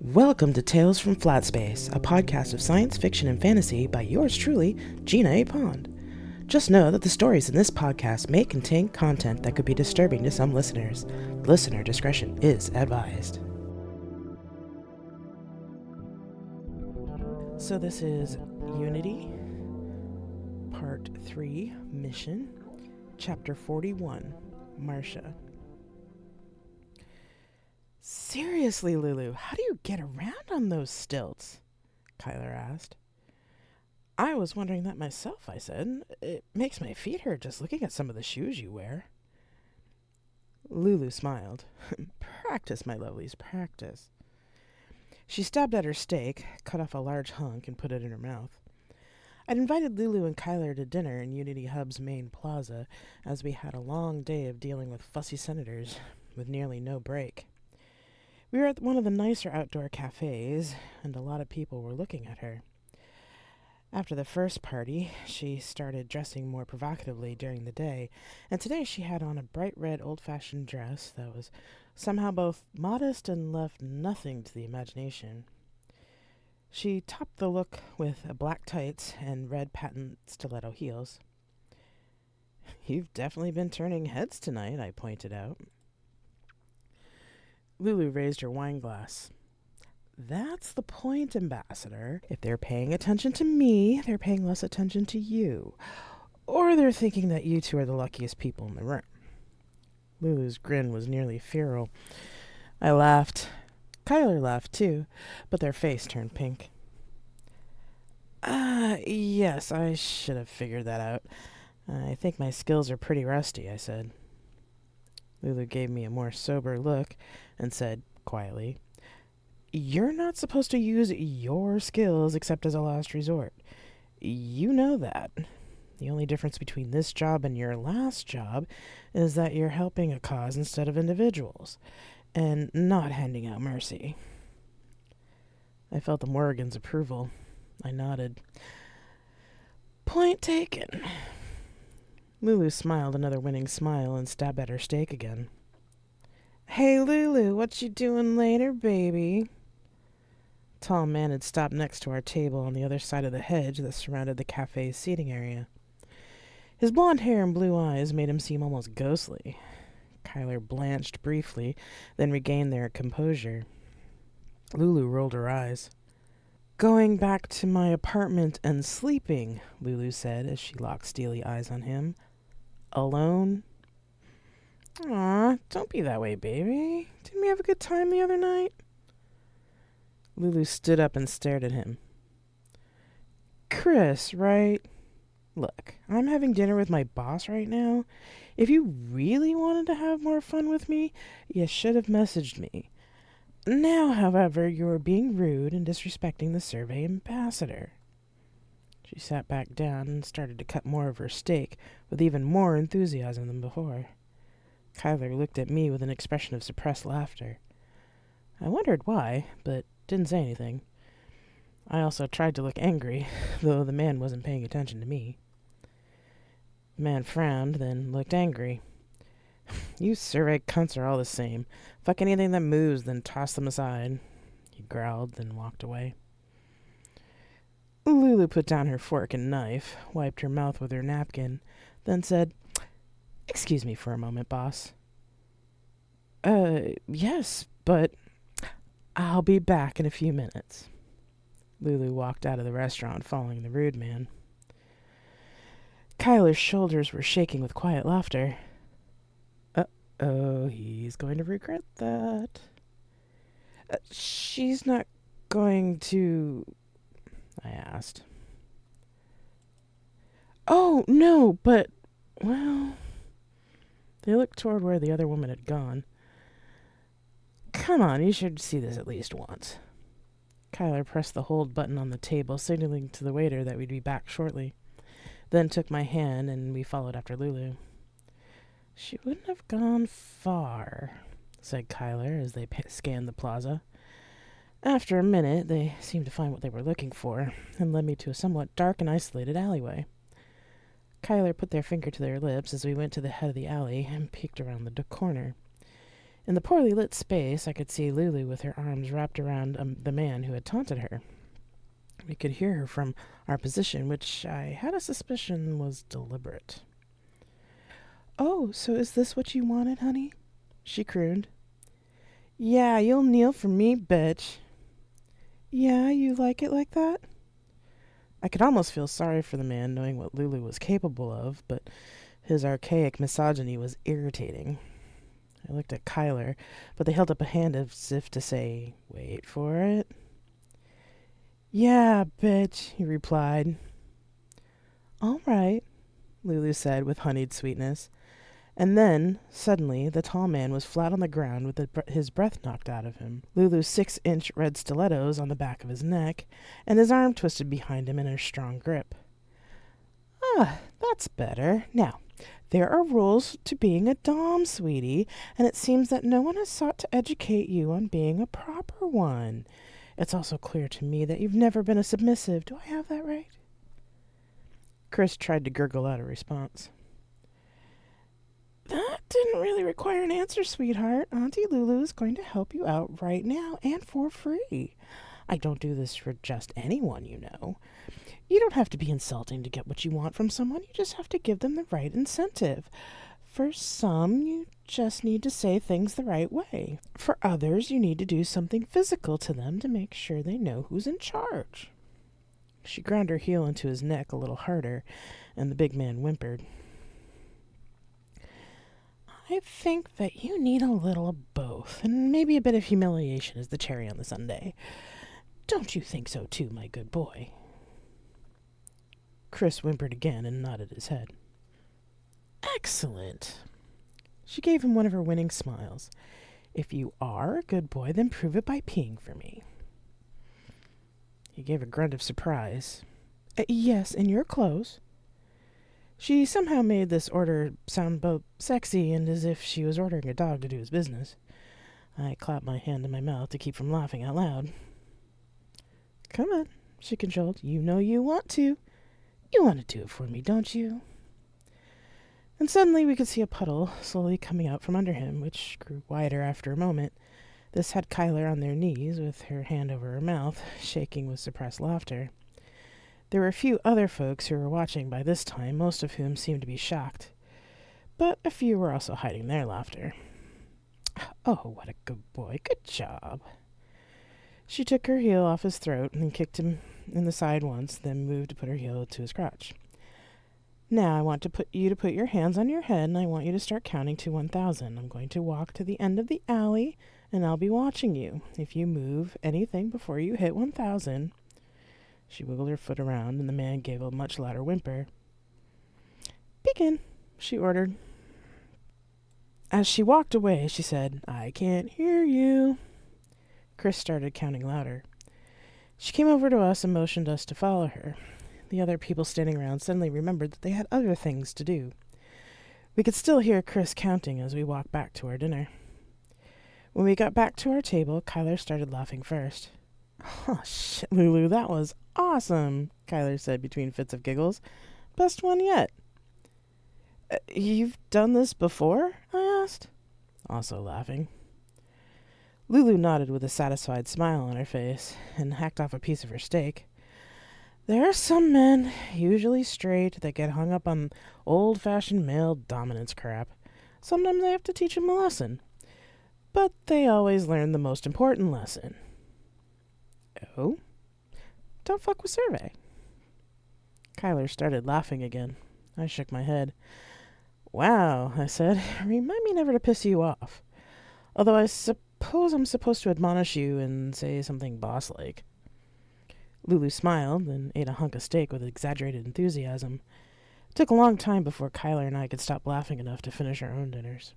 Welcome to Tales from Flat Space, a podcast of science fiction and fantasy by yours truly, Gina A. Pond. Just know that the stories in this podcast may contain content that could be disturbing to some listeners. Listener discretion is advised. So this is Unity, Part 3, Mission, Chapter 41, Marcia. Seriously, Lulu, how do you get around on those stilts? Kyler asked. I was wondering that myself, I said. It makes my feet hurt just looking at some of the shoes you wear. Lulu smiled. Practice, my lovelies, practice. She stabbed at her steak, cut off a large hunk, and put it in her mouth. I'd invited Lulu and Kyler to dinner in Unity Hub's main plaza, as we had a long day of dealing with fussy senators, with nearly no break. We were at one of the nicer outdoor cafes, and a lot of people were looking at her. After the first party, she started dressing more provocatively during the day, and today she had on a bright red old-fashioned dress that was somehow both modest and left nothing to the imagination. She topped the look with black tights and red patent stiletto heels. You've definitely been turning heads tonight, I pointed out. Lulu raised her wine glass. That's the point, Ambassador. If they're paying attention to me, they're paying less attention to you. Or they're thinking that you two are the luckiest people in the room. Lulu's grin was nearly feral. I laughed. Kyler laughed too, but their face turned pink. Yes, I should have figured that out. I think my skills are pretty rusty, I said. Lulu gave me a more sober look and said, quietly, You're not supposed to use your skills except as a last resort. You know that. The only difference between this job and your last job is that you're helping a cause instead of individuals, and not handing out mercy. I felt the Morrigan's approval. I nodded. Point taken. Lulu smiled another winning smile and stabbed at her steak again. Hey, Lulu, what you doing later, baby? A tall man had stopped next to our table on the other side of the hedge that surrounded the cafe's seating area. His blonde hair and blue eyes made him seem almost ghostly. Kyler blanched briefly, then regained their composure. Lulu rolled her eyes. Going back to my apartment and sleeping, Lulu said as she locked steely eyes on him. Alone? Aw, don't be that way, baby. Didn't we have a good time the other night? Lulu stood up and stared at him. Chris, right? Look, I'm having dinner with my boss right now. If you really wanted to have more fun with me, you should have messaged me. Now, however, you're being rude and disrespecting the Survey Ambassador. She sat back down and started to cut more of her steak with even more enthusiasm than before. Kyler looked at me with an expression of suppressed laughter. I wondered why, but didn't say anything. I also tried to look angry, though the man wasn't paying attention to me. The man frowned, then looked angry. You survey cunts are all the same. Fuck anything that moves, then toss them aside. He growled, then walked away. Lulu put down her fork and knife, wiped her mouth with her napkin, then said, Excuse me for a moment, boss. Yes, but I'll be back in a few minutes. Lulu walked out of the restaurant, following the rude man. Kyler's shoulders were shaking with quiet laughter. Uh-oh, he's going to regret that. She's not going to... I asked. Oh, no, but, well... They looked toward where the other woman had gone. Come on, you should see this at least once. Kyler pressed the hold button on the table, signaling to the waiter that we'd be back shortly. Then took my hand, and we followed after Lulu. She wouldn't have gone far, said Kyler as they scanned the plaza. After a minute, they seemed to find what they were looking for, and led me to a somewhat dark and isolated alleyway. Kyler put their finger to their lips as we went to the head of the alley and peeked around the corner. In the poorly lit space, I could see Lulu with her arms wrapped around the man who had taunted her. We could hear her from our position, which I had a suspicion was deliberate. "Oh, so is this what you wanted, honey?" she crooned. "Yeah, you'll kneel for me, bitch." "Yeah, you like it like that?" I could almost feel sorry for the man, knowing what Lulu was capable of, but his archaic misogyny was irritating. I looked at Kyler, but they held up a hand as if to say, "Wait for it." "Yeah, bitch," he replied. "All right," Lulu said with honeyed sweetness. And then, suddenly, the tall man was flat on the ground with his breath knocked out of him, Lulu's 6-inch red stilettos on the back of his neck, and his arm twisted behind him in a strong grip. "Ah, that's better. Now, there are rules to being a dom, sweetie, and it seems that no one has sought to educate you on being a proper one. It's also clear to me that you've never been a submissive. Do I have that right?" Chris tried to gurgle out a response. "That didn't really require an answer, sweetheart. Auntie Lulu is going to help you out right now and for free. I don't do this for just anyone, you know. You don't have to be insulting to get what you want from someone. You just have to give them the right incentive. For some, you just need to say things the right way. For others, you need to do something physical to them to make sure they know who's in charge." She ground her heel into his neck a little harder, and the big man whimpered. "I think that you need a little of both, and maybe a bit of humiliation is the cherry on the sundae. Don't you think so too, my good boy?" Chris whimpered again and nodded his head. "Excellent." She gave him one of her winning smiles. "If you are a good boy, then prove it by peeing for me." He gave a grunt of surprise. "Yes, in your clothes." She somehow made this order sound both sexy and as if she was ordering a dog to do his business. I clapped my hand to my mouth to keep from laughing out loud. "Come on," she cajoled. "You know you want to. You want to do it for me, don't you?" And suddenly we could see a puddle slowly coming out from under him, which grew wider after a moment. This had Kyler on their knees, with her hand over her mouth, shaking with suppressed laughter. There were a few other folks who were watching by this time, most of whom seemed to be shocked. But a few were also hiding their laughter. "Oh, what a good boy. Good job." She took her heel off his throat and kicked him in the side once, then moved to put her heel to his crotch. "Now I want you to put your hands on your head, and I want you to start counting to 1,000. I'm going to walk to the end of the alley, and I'll be watching you. If you move anything before you hit 1,000... She wiggled her foot around, and the man gave a much louder whimper. "Begin," she ordered. As she walked away, she said, "I can't hear you." Chris started counting louder. She came over to us and motioned us to follow her. The other people standing around suddenly remembered that they had other things to do. We could still hear Chris counting as we walked back to our dinner. When we got back to our table, Kyler started laughing first. "Oh, shit, Lulu, that was awesome," Kyler said between fits of giggles. "Best one yet." "You've done this before?" I asked, also laughing. Lulu nodded with a satisfied smile on her face and hacked off a piece of her steak. "There are some men, usually straight, that get hung up on old-fashioned male dominance crap. Sometimes I have to teach them a lesson. But they always learn the most important lesson." "Oh?" "Don't fuck with Survey." Kyler started laughing again. I shook my head. "Wow," I said. "Remind me never to piss you off. Although I suppose I'm supposed to admonish you and say something boss-like." Lulu smiled and ate a hunk of steak with exaggerated enthusiasm. It took a long time before Kyler and I could stop laughing enough to finish our own dinners.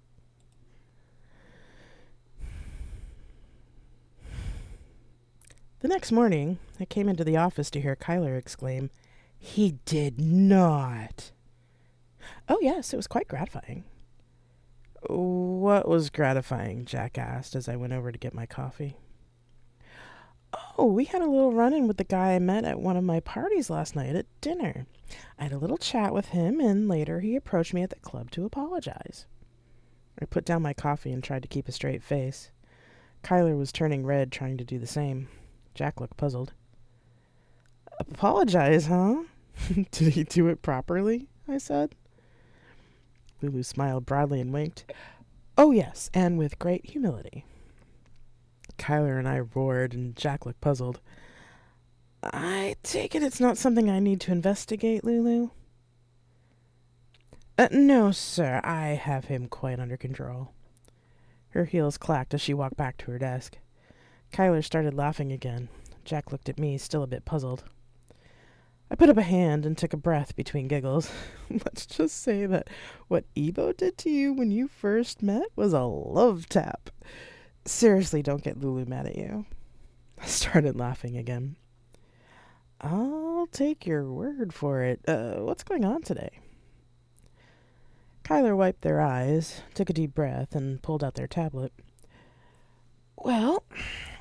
The next morning, I came into the office to hear Kyler exclaim, "He did not!" "Oh, yes, it was quite gratifying." "What was gratifying?" Jack asked as I went over to get my coffee. "Oh, we had a little run-in with the guy I met at one of my parties last night at dinner. I had a little chat with him, and later he approached me at the club to apologize." I put down my coffee and tried to keep a straight face. Kyler was turning red, trying to do the same. Jack looked puzzled. Apologize, huh? Did he do it properly? I said. Lulu smiled broadly and winked. Oh, yes, and with great humility. Kyler and I roared, and Jack looked puzzled. I take it it's not something I need to investigate, Lulu? No, sir, I have him quite under control. Her heels clacked as she walked back to her desk. Kyler started laughing again. Jack looked at me, still a bit puzzled. I put up a hand and took a breath between giggles. Let's just say that what Ebo did to you when you first met was a love tap. Seriously, don't get Lulu mad at you. I started laughing again. I'll take your word for it. What's going on today? Kyler wiped their eyes, took a deep breath, and pulled out their tablet. Well,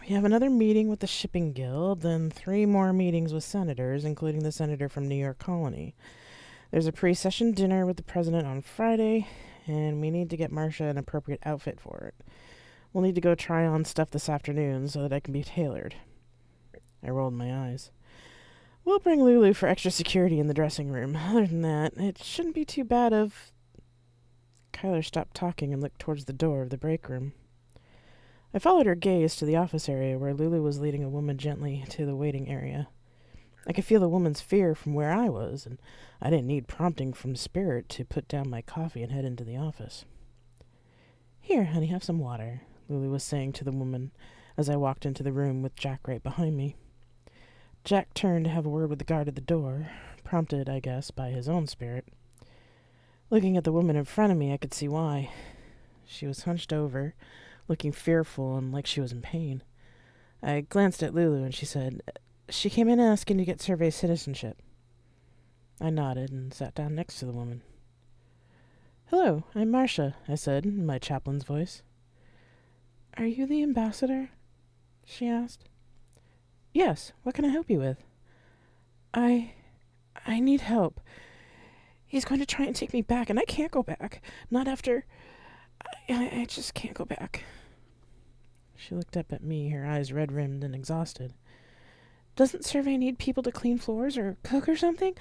we have another meeting with the Shipping Guild, then 3 more meetings with senators, including the senator from New York Colony. There's a pre-session dinner with the president on Friday, and we need to get Marcia an appropriate outfit for it. We'll need to go try on stuff this afternoon so that I can be tailored. I rolled my eyes. We'll bring Lulu for extra security in the dressing room. Other than that, it shouldn't be too bad of... Kyler stopped talking and looked towards the door of the break room. I followed her gaze to the office area where Lulu was leading a woman gently to the waiting area. I could feel the woman's fear from where I was, and I didn't need prompting from spirit to put down my coffee and head into the office. Here, honey, have some water, Lulu was saying to the woman as I walked into the room with Jack right behind me. Jack turned to have a word with the guard at the door, prompted, I guess, by his own spirit. Looking at the woman in front of me, I could see why. She was hunched over, looking fearful and like she was in pain. I glanced at Lulu and she said, She came in asking to get Survey citizenship. I nodded and sat down next to the woman. Hello, I'm Marcia, I said in my chaplain's voice. Are you the ambassador? She asked. Yes, what can I help you with? I need help. He's going to try and take me back, and I can't go back. Not after... I just can't go back. She looked up at me, her eyes red-rimmed and exhausted. Doesn't Survey need people to clean floors or cook or something?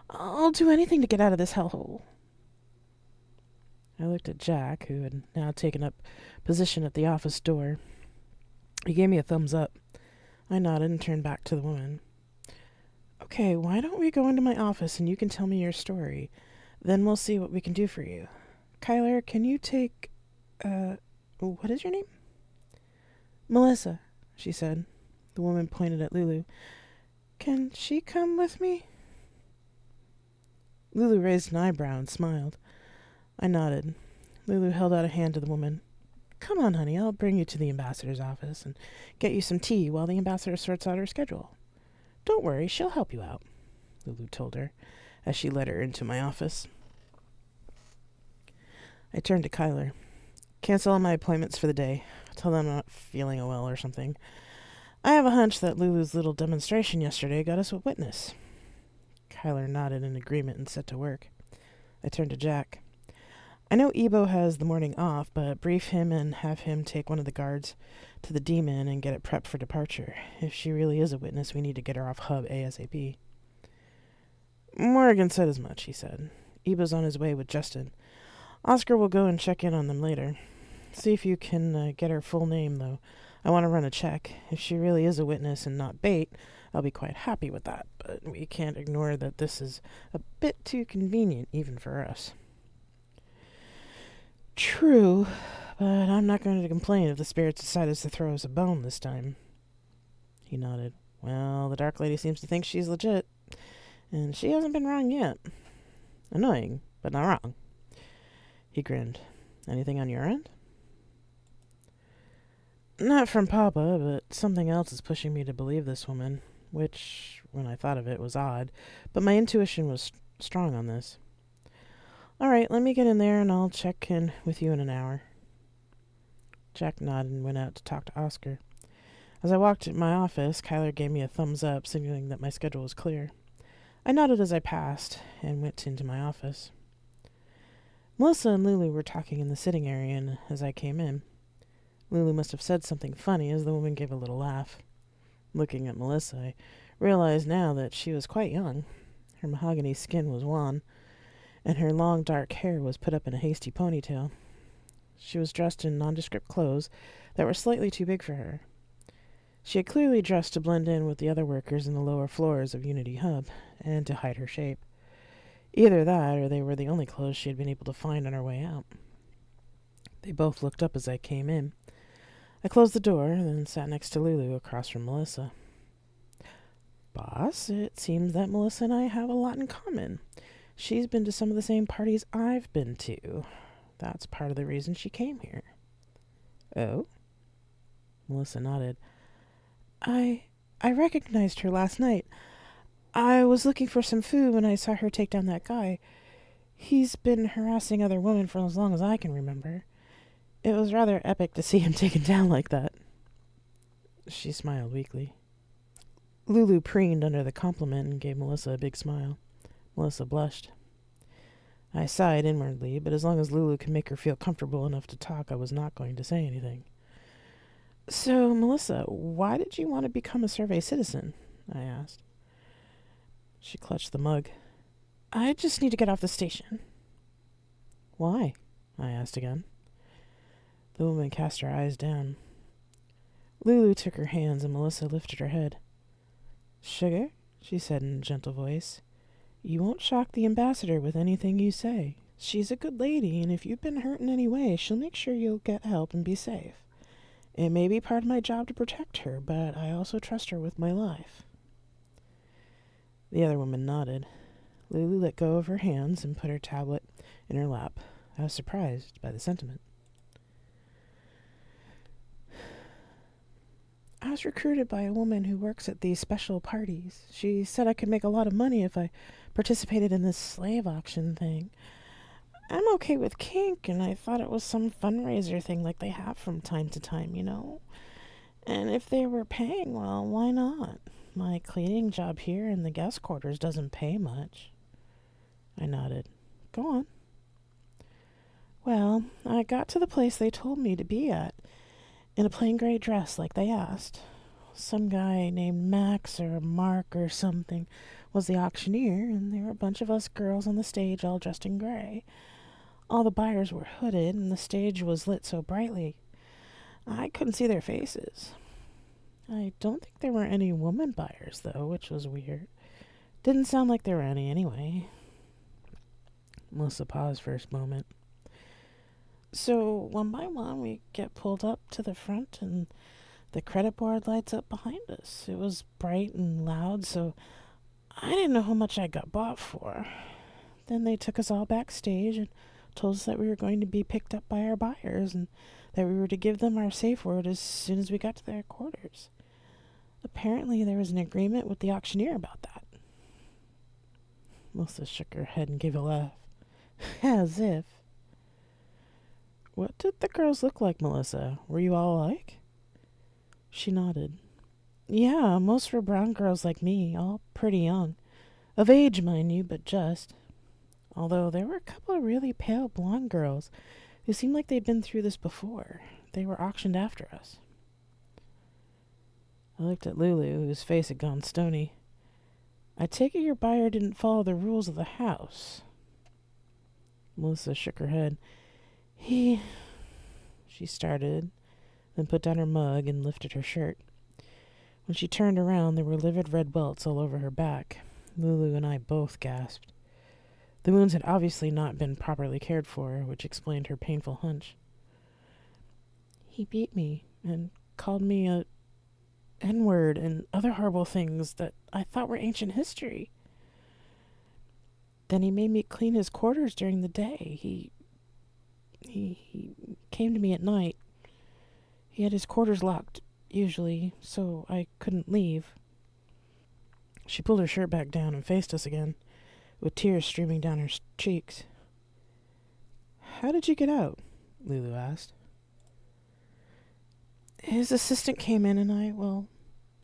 I'll do anything to get out of this hellhole. I looked at Jack, who had now taken up position at the office door. He gave me a thumbs up. I nodded and turned back to the woman. Okay, why don't we go into my office and you can tell me your story? Then we'll see what we can do for you. Kyler, can you take... what is your name? Melissa, she said. The woman pointed at Lulu. Can she come with me? Lulu raised an eyebrow and smiled. I nodded. Lulu held out a hand to the woman. Come on, honey, I'll bring you to the ambassador's office and get you some tea while the ambassador sorts out her schedule. Don't worry, she'll help you out, Lulu told her, as she led her into my office. I turned to Kyler. Cancel all my appointments for the day. Tell them I'm not feeling well or something. I have a hunch that Lulu's little demonstration yesterday got us a witness. Kyler nodded in agreement and set to work. I turned to Jack. I know Ebo has the morning off, but brief him and have him take one of the guards to the demon and get it prepped for departure. If she really is a witness, we need to get her off Hub ASAP. Morgan said as much, he said. Ebo's on his way with Justin. Oscar will go and check in on them later. See if you can get her full name, though. I want to run a check. If she really is a witness and not bait, I'll be quite happy with that, but we can't ignore that this is a bit too convenient even for us. True, but I'm not going to complain if the spirits decided to throw us a bone this time. He nodded. Well, the Dark Lady seems to think she's legit, and she hasn't been wrong yet. Annoying, but not wrong. He grinned. Anything on your end? Not from Papa, but something else is pushing me to believe this woman, which, when I thought of it, was odd, but my intuition was strong on this. All right, let me get in there, and I'll check in with you in an hour. Jack nodded and went out to talk to Oscar. As I walked to my office, Kyler gave me a thumbs up, signaling that my schedule was clear. I nodded as I passed and went into my office. Melissa and Lulu were talking in the sitting area, and as I came in, Lulu must have said something funny as the woman gave a little laugh. Looking at Melissa, I realized now that she was quite young. Her mahogany skin was wan, and her long dark hair was put up in a hasty ponytail. She was dressed in nondescript clothes that were slightly too big for her. She had clearly dressed to blend in with the other workers in the lower floors of Unity Hub, and to hide her shape. Either that, or they were the only clothes she had been able to find on her way out. They both looked up as I came in. I closed the door, then sat next to Lulu across from Melissa. Boss, it seems that Melissa and I have a lot in common. She's been to some of the same parties I've been to. That's part of the reason she came here. Oh? Melissa nodded. I recognized her last night. I was looking for some food when I saw her take down that guy. He's been harassing other women for as long as I can remember. It was rather epic to see him taken down like that. She smiled weakly. Lulu preened under the compliment and gave Melissa a big smile. Melissa blushed. I sighed inwardly, but as long as Lulu could make her feel comfortable enough to talk, I was not going to say anything. So, Melissa, why did you want to become a Survey citizen? I asked. She clutched the mug. I just need to get off the station. Why? I asked again. The woman cast her eyes down. Lulu took her hands and Melissa lifted her head. Sugar, she said in a gentle voice, you won't shock the ambassador with anything you say. She's a good lady, and if you've been hurt in any way, she'll make sure you'll get help and be safe. It may be part of my job to protect her, but I also trust her with my life. The other woman nodded. Lulu let go of her hands and put her tablet in her lap. I was surprised by the sentiment. I was recruited by a woman who works at these special parties. She said I could make a lot of money if I participated in this slave auction thing. I'm okay with kink, and I thought it was some fundraiser thing like they have from time to time, you know? And if they were paying well, why not? My cleaning job here in the guest quarters doesn't pay much. I nodded. Go on. Well, I got to the place they told me to be at, in a plain gray dress like they asked. Some guy named Max or Mark or something was the auctioneer, and there were a bunch of us girls on the stage all dressed in gray. All the buyers were hooded, and the stage was lit so brightly I couldn't see their faces. I don't think there were any woman buyers, though, which was weird. Didn't sound like there were any anyway. Melissa paused for a moment. So, one by one, we get pulled up to the front, and the credit board lights up behind us. It was bright and loud, so I didn't know how much I got bought for. Then they took us all backstage and told us that we were going to be picked up by our buyers and that we were to give them our safe word as soon as we got to their quarters. Apparently there was an agreement with the auctioneer about that. Melissa shook her head and gave a laugh. As if. What did the girls look like, Melissa? Were you all alike? She nodded. Yeah, most were brown girls like me, all pretty young. Of age, mind you, but just. Although there were a couple of really pale blonde girls who seemed like they'd been through this before. They were auctioned after us. I looked at Lulu, whose face had gone stony. I take it your buyer didn't follow the rules of the house. Melissa shook her head. She started, then put down her mug and lifted her shirt. When she turned around, there were livid red welts all over her back. Lulu and I both gasped. The wounds had obviously not been properly cared for, which explained her painful hunch. He beat me and called me a N-word and other horrible things that I thought were ancient history. Then he made me clean his quarters during the day. He came to me at night. He had his quarters locked, usually, so I couldn't leave. She pulled her shirt back down and faced us again, with tears streaming down her cheeks. How did you get out? Lulu asked. His assistant came in and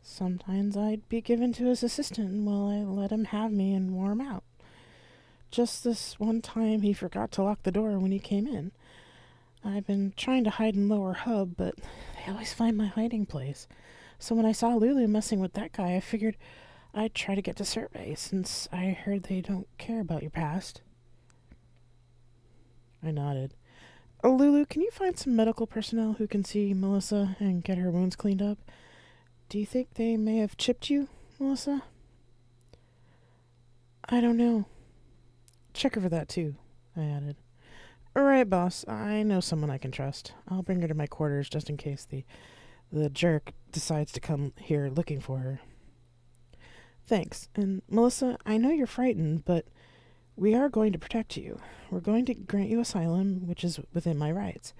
sometimes I'd be given to his assistant while I let him have me and wore him out. Just this one time he forgot to lock the door when he came in. I've been trying to hide in lower hub, but they always find my hiding place. So when I saw Lulu messing with that guy, I figured I'd try to get to Survey, since I heard they don't care about your past. I nodded. Oh, Lulu, can you find some medical personnel who can see Melissa and get her wounds cleaned up? Do you think they may have chipped you, Melissa? I don't know. Check her for that, too, I added. All right, boss. I know someone I can trust. I'll bring her to my quarters just in case the jerk decides to come here looking for her. Thanks. And, Melissa, I know you're frightened, but we are going to protect you. We're going to grant you asylum, which is within my rights.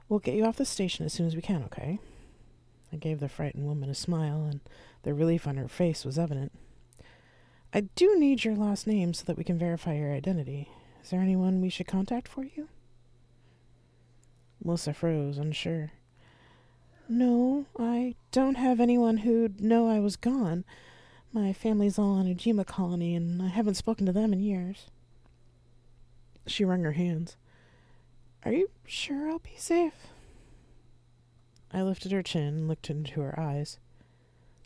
We'll get you off the station as soon as we can, okay? I gave the frightened woman a smile, and the relief on her face was evident. I do need your last name so that we can verify your identity. Is there anyone we should contact for you? Melissa froze, unsure. No, I don't have anyone who'd know I was gone. My family's all on Ujima colony, and I haven't spoken to them in years. She wrung her hands. Are you sure I'll be safe? I lifted her chin and looked into her eyes.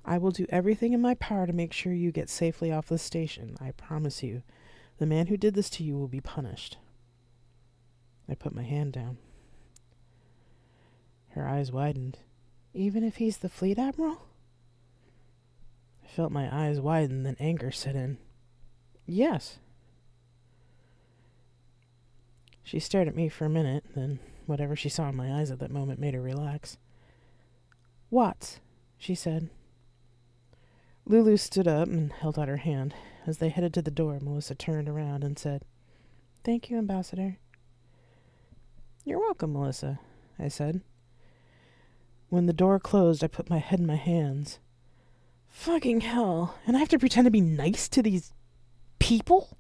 I will do everything in my power to make sure you get safely off the station, I promise you. The man who did this to you will be punished. I put my hand down. Her eyes widened. Even if he's the fleet admiral? I felt my eyes widen, then anger set in. Yes. She stared at me for a minute, then whatever she saw in my eyes at that moment made her relax. Watts, she said. Lulu stood up and held out her hand. As they headed to the door, Melissa turned around and said, Thank you, Ambassador. You're welcome, Melissa, I said. When the door closed, I put my head in my hands. Fucking hell, and I have to pretend to be nice to these people?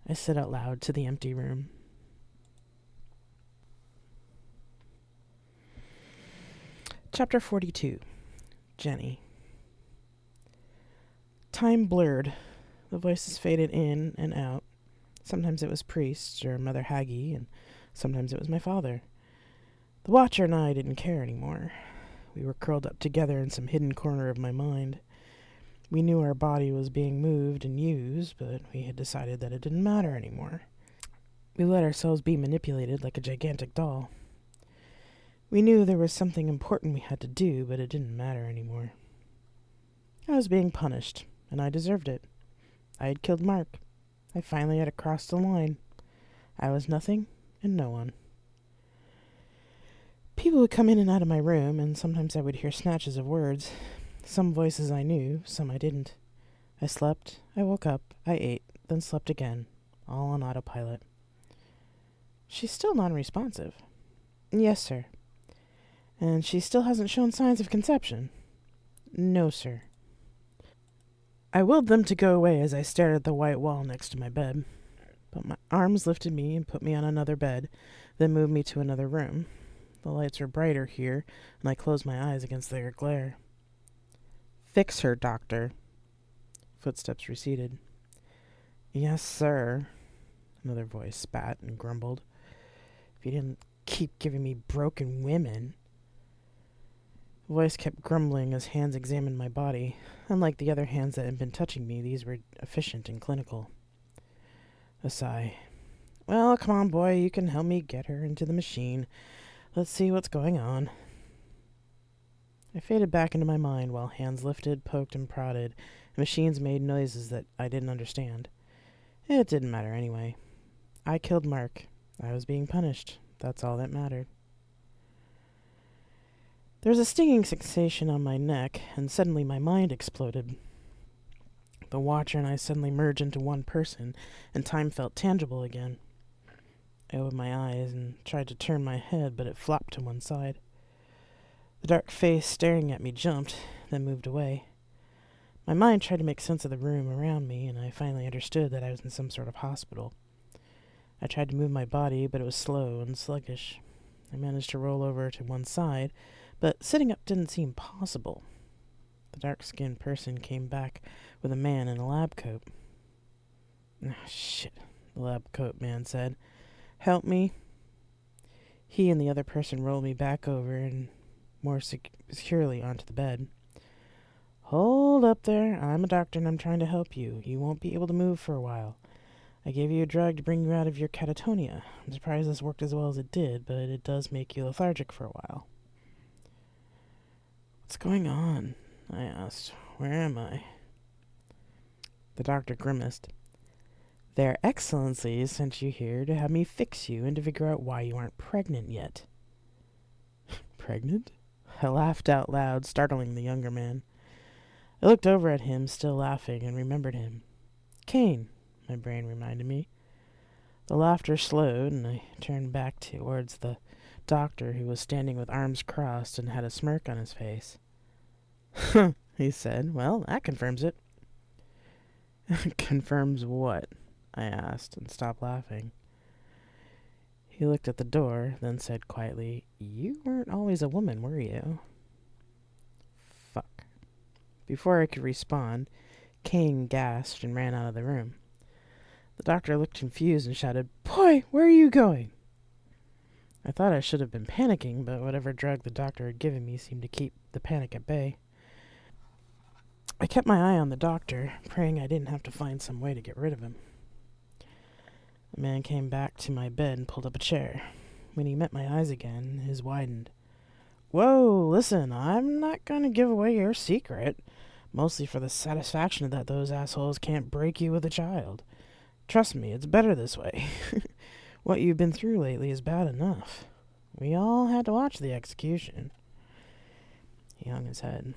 I said out loud to the empty room. Chapter 42. Jenny. Time blurred. The voices faded in and out. Sometimes it was Priest or Mother Haggie, and sometimes it was my father. The Watcher and I didn't care anymore. We were curled up together in some hidden corner of my mind. We knew our body was being moved and used, but we had decided that it didn't matter anymore. We let ourselves be manipulated like a gigantic doll. We knew there was something important we had to do, but it didn't matter anymore. I was being punished, and I deserved it. I had killed Mark. I finally had crossed the line. I was nothing and no one. People would come in and out of my room, and sometimes I would hear snatches of words. Some voices I knew, some I didn't. I slept, I woke up, I ate, then slept again, all on autopilot. She's still non-responsive. Yes, sir. And she still hasn't shown signs of conception. No, sir. I willed them to go away as I stared at the white wall next to my bed. But my arms lifted me and put me on another bed, then moved me to another room. The lights were brighter here, and I closed my eyes against their glare. Fix her, doctor. Footsteps receded. Yes, sir. Another voice spat and grumbled. If you didn't keep giving me broken women. The voice kept grumbling as hands examined my body. Unlike the other hands that had been touching me, these were efficient and clinical. A sigh. Well, come on, boy, you can help me get her into the machine. Let's see what's going on. I faded back into my mind while hands lifted, poked, and prodded, and machines made noises that I didn't understand. It didn't matter anyway. I killed Mark. I was being punished. That's all that mattered. There was a stinging sensation on my neck, and suddenly my mind exploded. The Watcher and I suddenly merged into one person, and time felt tangible again. I opened my eyes and tried to turn my head, but it flopped to one side. The dark face staring at me jumped, then moved away. My mind tried to make sense of the room around me, and I finally understood that I was in some sort of hospital. I tried to move my body, but it was slow and sluggish. I managed to roll over to one side, but sitting up didn't seem possible. The dark-skinned person came back with a man in a lab coat. Oh, shit, the lab coat man said. Help me? He and the other person rolled me back over and more securely onto the bed. Hold up there. I'm a doctor and I'm trying to help you. You won't be able to move for a while. I gave you a drug to bring you out of your catatonia. I'm surprised this worked as well as it did, but it does make you lethargic for a while. What's going on? I asked. Where am I? The doctor grimaced. Their Excellencies sent you here to have me fix you and to figure out why you aren't pregnant yet. Pregnant? I laughed out loud, startling the younger man. I looked over at him, still laughing, and remembered him. Kane, my brain reminded me. The laughter slowed, and I turned back towards the doctor, who was standing with arms crossed and had a smirk on his face. He said. Well, that confirms it. Confirms what? I asked, and stopped laughing. He looked at the door, then said quietly, You weren't always a woman, were you? Fuck. Before I could respond, Kane gasped and ran out of the room. The doctor looked confused and shouted, Boy, where are you going? I thought I should have been panicking, but whatever drug the doctor had given me seemed to keep the panic at bay. I kept my eye on the doctor, praying I didn't have to find some way to get rid of him. The man came back to my bed and pulled up a chair. When he met my eyes again, his widened. Whoa, listen, I'm not going to give away your secret, mostly for the satisfaction that those assholes can't break you with a child. Trust me, it's better this way. What you've been through lately is bad enough. We all had to watch the execution. He hung his head.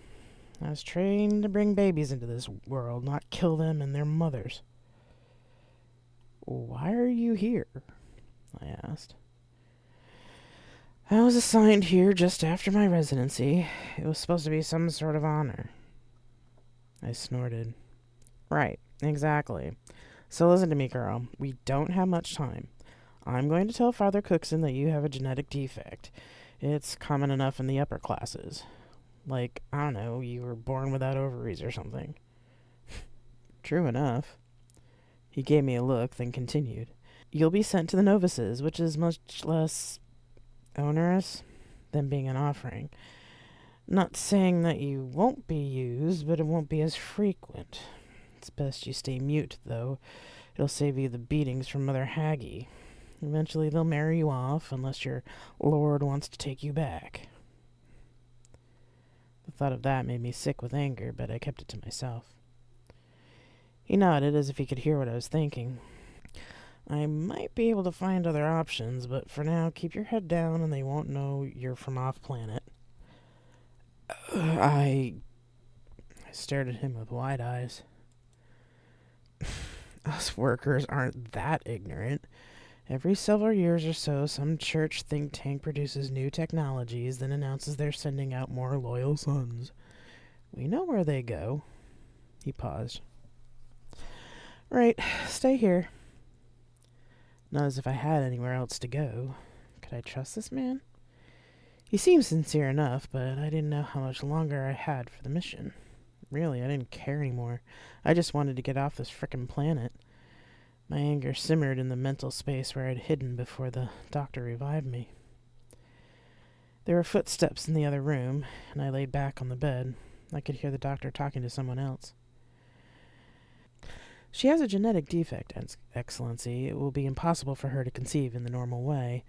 I was trained to bring babies into this world, not kill them and their mothers. Why are you here? I asked. I was assigned here just after my residency. It was supposed to be some sort of honor. I snorted. Right, exactly. So listen to me, girl. We don't have much time. I'm going to tell Father Cookson that you have a genetic defect. It's common enough in the upper classes. Like, I don't know, you were born without ovaries or something. True enough. He gave me a look, then continued. You'll be sent to the novices, which is much less onerous than being an offering. Not saying that you won't be used, but it won't be as frequent. It's best you stay mute, though. It'll save you the beatings from Mother Haggie. Eventually they'll marry you off, unless your lord wants to take you back. The thought of that made me sick with anger, but I kept it to myself. He nodded as if he could hear what I was thinking. I might be able to find other options, but for now, keep your head down and they won't know you're from off-planet. I stared at him with wide eyes. Us workers aren't that ignorant. Every several years or so, some church think tank produces new technologies, then announces they're sending out more loyal sons. We know where they go. He paused. Right, stay here. Not as if I had anywhere else to go. Could I trust this man? He seemed sincere enough, but I didn't know how much longer I had for the mission. Really, I didn't care anymore. I just wanted to get off this frickin' planet. My anger simmered in the mental space where I'd hidden before the doctor revived me. There were footsteps in the other room, and I laid back on the bed. I could hear the doctor talking to someone else. She has a genetic defect, Excellency. It will be impossible for her to conceive in the normal way.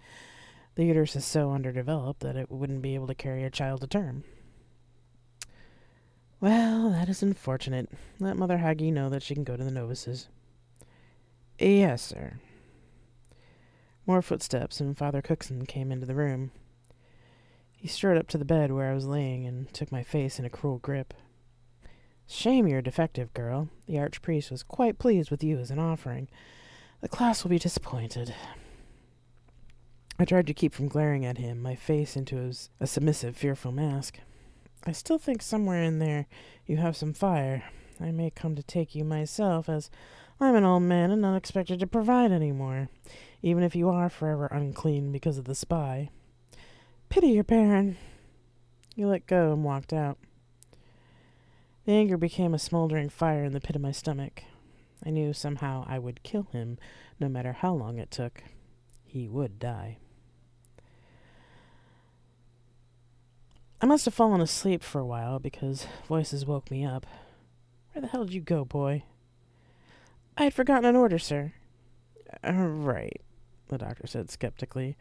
The uterus is so underdeveloped that it wouldn't be able to carry a child to term. Well, that is unfortunate. Let Mother Haggie know that she can go to the novices. Yes, sir. More footsteps, and Father Cookson came into the room. He strode up to the bed where I was laying and took my face in a cruel grip. Shame you're defective, girl. The archpriest was quite pleased with you as an offering. The class will be disappointed. I tried to keep from glaring at him, my face into a submissive, fearful mask. I still think somewhere in there you have some fire. I may come to take you myself, as I'm an old man and not expected to provide any more, even if you are forever unclean because of the spy. Pity your Baron. He let go and walked out. The anger became a smoldering fire in the pit of my stomach. I knew somehow I would kill him, no matter how long it took. He would die. I must have fallen asleep for a while because voices woke me up. Where the hell did you go, boy? I had forgotten an order, sir. Right, the doctor said skeptically.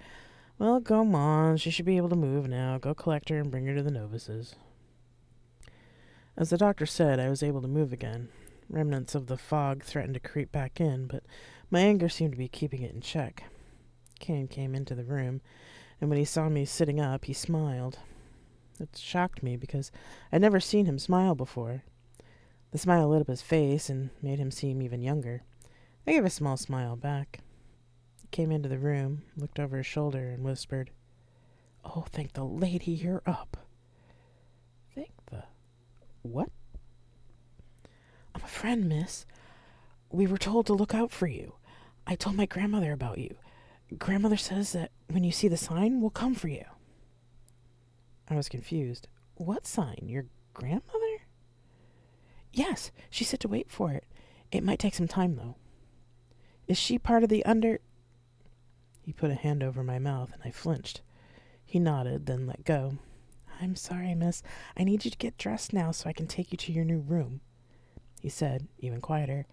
Well, come on. She should be able to move now. Go collect her and bring her to the novices. As the doctor said, I was able to move again. Remnants of the fog threatened to creep back in, but my anger seemed to be keeping it in check. Kane came into the room, and when he saw me sitting up, he smiled. It shocked me because I'd never seen him smile before. The smile lit up his face and made him seem even younger. I gave a small smile back. He came into the room, looked over his shoulder, and whispered, "Oh, thank the lady you're up." Thank the... what? "I'm a friend, miss. We were told to look out for you. I told my grandmother about you. Grandmother says that when you see the sign, we'll come for you." I was confused. "What sign? Your grandmother?" "Yes, she said to wait for it. It might take some time, though." "Is she part of the under—" He put a hand over my mouth, and I flinched. He nodded, then let go. "I'm sorry, miss. I need you to get dressed now so I can take you to your new room." He said, even quieter,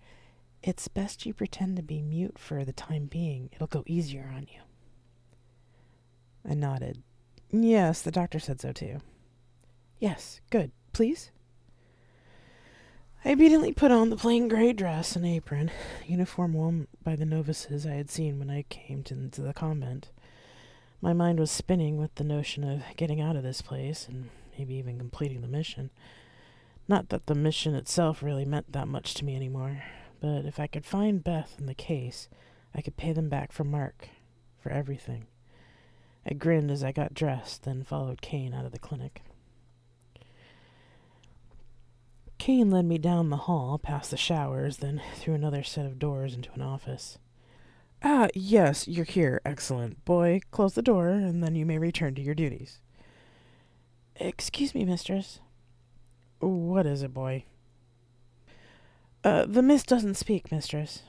"It's best you pretend to be mute for the time being. It'll go easier on you." I nodded. "Yes, the doctor said so too." "Yes, good. Please?" I obediently put on the plain gray dress and apron, uniform worn by the novices I had seen when I came into the convent. My mind was spinning with the notion of getting out of this place and maybe even completing the mission. Not that the mission itself really meant that much to me anymore, but if I could find Beth and the case, I could pay them back for Mark, for everything. I grinned as I got dressed, then followed Kane out of the clinic. Kane led me down the hall, past the showers, then through another set of doors into an office. "Ah, yes, you're here. Excellent. Boy, close the door, and then you may return to your duties." "Excuse me, mistress." "What is it, boy?" The miss doesn't speak, mistress."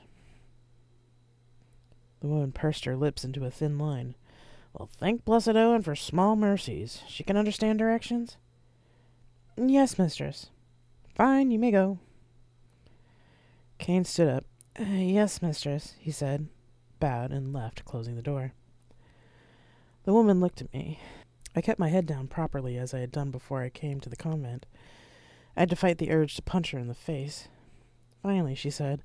The woman pursed her lips into a thin line. "Well, thank blessed Owen for small mercies. She can understand directions?" "Yes, mistress." "Fine, you may go." Kane stood up. Yes, mistress," he said, bowed, and left, closing the door. The woman looked at me. I kept my head down properly, as I had done before I came to the convent. I had to fight the urge to punch her in the face. Finally, she said,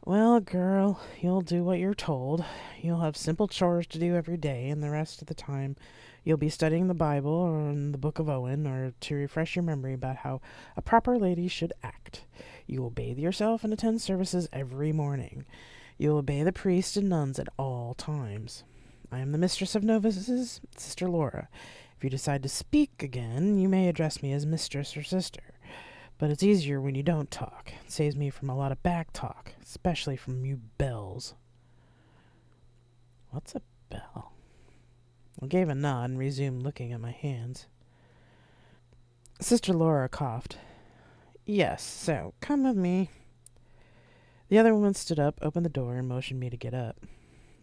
"Well, girl, you'll do what you're told. You'll have simple chores to do every day, and the rest of the time you'll be studying the Bible or the Book of Owen, or to refresh your memory about how a proper lady should act. You will bathe yourself and attend services every morning. You will obey the priests and nuns at all times. I am the mistress of novices, Sister Laura. If you decide to speak again, you may address me as mistress or sister. But it's easier when you don't talk. It saves me from a lot of back talk, especially from you bells." "What's a bell?" I gave a nod and resumed looking at my hands. Sister Laura coughed. "Yes, so come with me." The other woman stood up, opened the door, and motioned me to get up.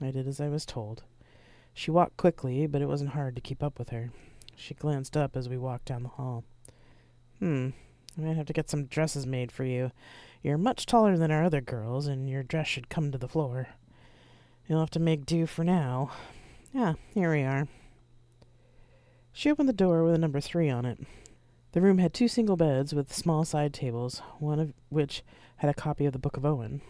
I did as I was told. She walked quickly, but it wasn't hard to keep up with her. She glanced up as we walked down the hall. I might have to get some dresses made for you. You're much taller than our other girls, and your dress should come to the floor. You'll have to make do for now. Ah, here we are." She opened the door with a number 3 on it. The room had 2 single beds with small side tables, one of which had a copy of the Book of Owen.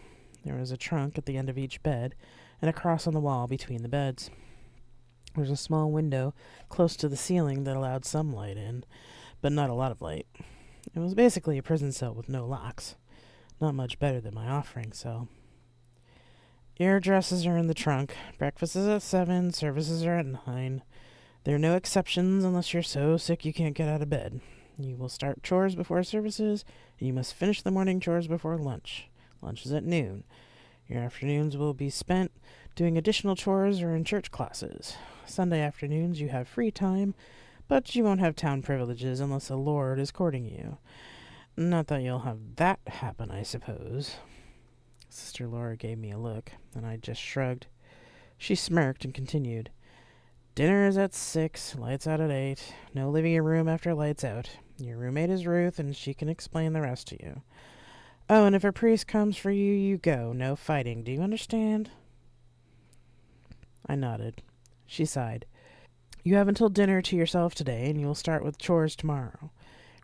There was a trunk at the end of each bed, and a cross on the wall between the beds. There was a small window close to the ceiling that allowed some light in, but not a lot of light. It was basically a prison cell with no locks. Not much better than my offering cell. "Your dresses are in the trunk. Breakfast is at 7, services are at 9. There are no exceptions unless you're so sick you can't get out of bed. You will start chores before services, and you must finish the morning chores before lunch. Lunch is at noon. Your afternoons will be spent doing additional chores or in church classes. Sunday afternoons you have free time, but you won't have town privileges unless a lord is courting you. Not that you'll have that happen, I suppose." Sister Laura gave me a look, and I just shrugged. She smirked and continued. Dinner is at 6, lights out at 8. No leaving your room after lights out. Your roommate is Ruth, and she can explain the rest to you. Oh, and if a priest comes for you, you go. No fighting. Do you understand? I nodded. She sighed. You have until dinner to yourself today, and you'll start with chores tomorrow.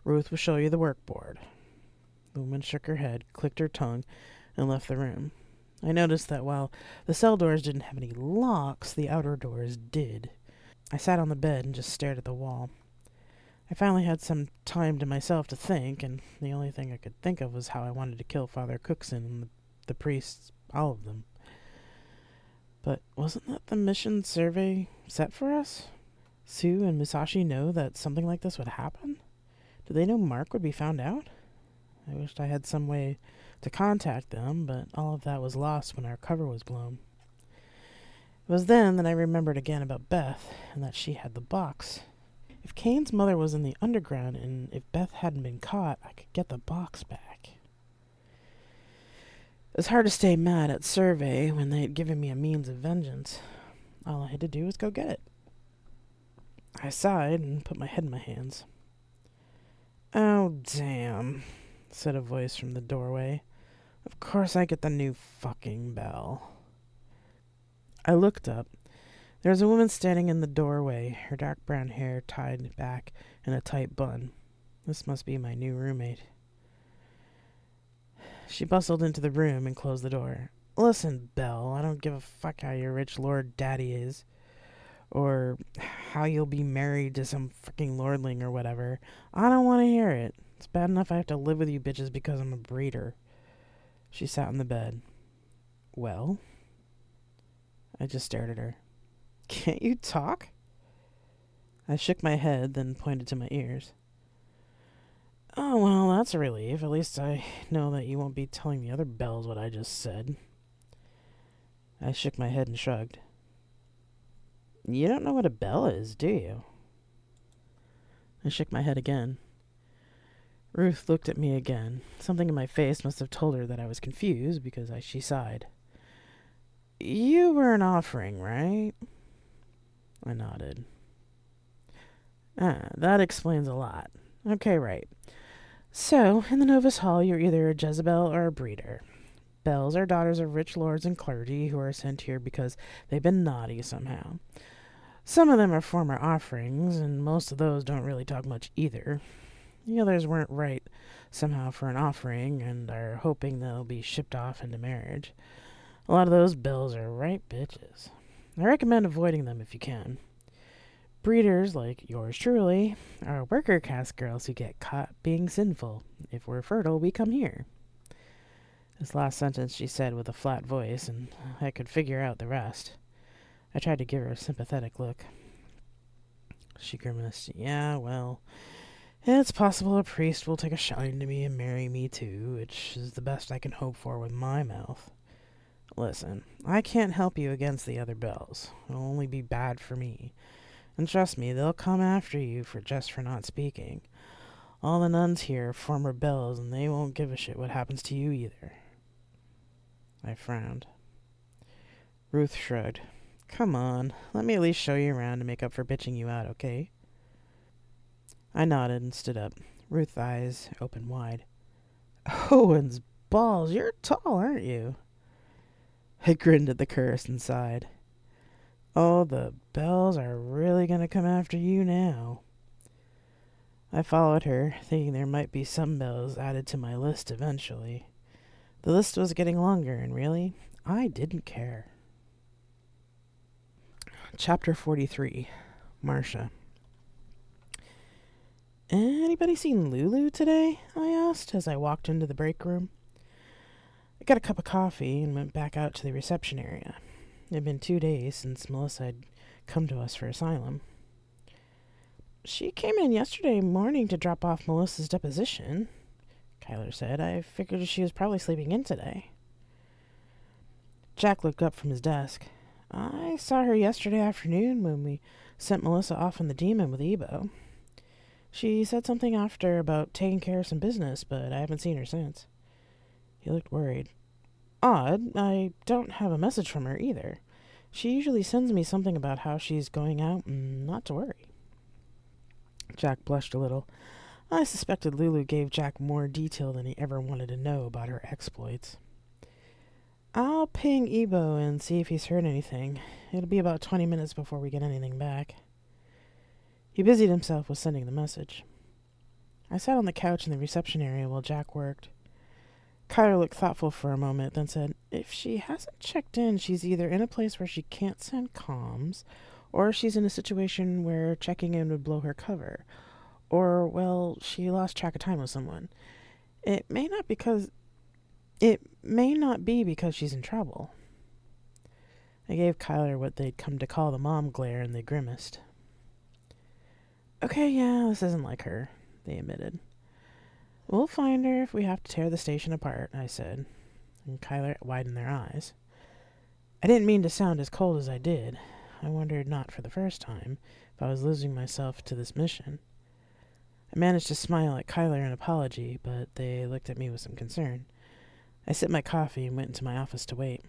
Ruth will show you the workboard. The woman shook her head, clicked her tongue, and left the room. I noticed that while the cell doors didn't have any locks, the outer doors did. I sat on the bed and just stared at the wall. I finally had some time to myself to think, and the only thing I could think of was how I wanted to kill Father Cookson and the priests, all of them. But wasn't that the mission Survey set for us? Sue and Musashi know that something like this would happen? Did they know Mark would be found out? I wished I had some way to contact them, but all of that was lost when our cover was blown. It was then that I remembered again about Beth, and that she had the box. If Kane's mother was in the underground, and if Beth hadn't been caught, I could get the box back. It was hard to stay mad at Survey when they had given me a means of vengeance. All I had to do was go get it. I sighed and put my head in my hands. Oh, damn, said a voice from the doorway. Of course I get the new fucking bell. I looked up. There was a woman standing in the doorway, her dark brown hair tied back in a tight bun. This must be my new roommate. She bustled into the room and closed the door. Listen, Belle, I don't give a fuck how your rich lord daddy is, or how you'll be married to some fucking lordling or whatever. I don't want to hear it. It's bad enough I have to live with you bitches because I'm a breeder. She sat on the bed. Well? I just stared at her. Can't you talk? I shook my head, then pointed to my ears. Oh, well, that's a relief. At least I know that you won't be telling the other bells what I just said. I shook my head and shrugged. You don't know what a bell is, do you? I shook my head again. Ruth looked at me again. Something in my face must have told her that I was confused, because she sighed. You were an offering, right? I nodded. That explains a lot. Okay, right. So, in the Novus Hall, you're either a Jezebel or a breeder. Bells are daughters of rich lords and clergy who are sent here because they've been naughty somehow. Some of them are former offerings, and most of those don't really talk much either. The others weren't right somehow for an offering and are hoping they'll be shipped off into marriage. A lot of those bells are right bitches. I recommend avoiding them if you can. Breeders, like yours truly, are worker caste girls who get caught being sinful. If we're fertile, we come here. This last sentence she said with a flat voice, and I could figure out the rest. I tried to give her a sympathetic look. She grimaced. Yeah, well, it's possible a priest will take a shine to me and marry me too, which is the best I can hope for with my mouth. Listen, I can't help you against the other bells. It'll only be bad for me. And trust me, they'll come after you for not speaking. All the nuns here are former bells, and they won't give a shit what happens to you either. I frowned. Ruth shrugged. Come on, let me at least show you around to make up for bitching you out, okay? I nodded and stood up. Ruth's eyes opened wide. Owen's balls, you're tall, aren't you? I grinned at the curse and sighed. Oh, the bells are really going to come after you now. I followed her, thinking there might be some bells added to my list eventually. The list was getting longer, and really, I didn't care. Chapter 43. Marcia. Anybody seen Lulu today? I asked as I walked into the break room. I got a cup of coffee and went back out to the reception area. It had been 2 days since Melissa had come to us for asylum. She came in yesterday morning to drop off Melissa's deposition, Kyler said. I figured she was probably sleeping in today. Jack looked up from his desk. I saw her yesterday afternoon when we sent Melissa off on the demon with Ebo. She said something after about taking care of some business, but I haven't seen her since. He looked worried. odd. I don't have a message from her either. She usually sends me something about how she's going out and not to worry. Jack blushed a little. I suspected Lulu gave Jack more detail than he ever wanted to know about her exploits. I'll ping Ebo and see if he's heard anything. It'll be about 20 minutes before we get anything back. He busied himself with sending the message. I sat on the couch in the reception area while Jack worked. Kyler looked thoughtful for a moment, then said, if she hasn't checked in, she's either in a place where she can't send comms, or she's in a situation where checking in would blow her cover. Or, well, she lost track of time with someone. It may not be because she's in trouble. I gave Kyler what they'd come to call the mom glare, and they grimaced. Okay, yeah, this isn't like her, they admitted. We'll find her if we have to tear the station apart, I said, and Kyler widened their eyes. I didn't mean to sound as cold as I did. I wondered, not for the first time, if I was losing myself to this mission. I managed to smile at Kyler in apology, but they looked at me with some concern. I sipped my coffee and went into my office to wait.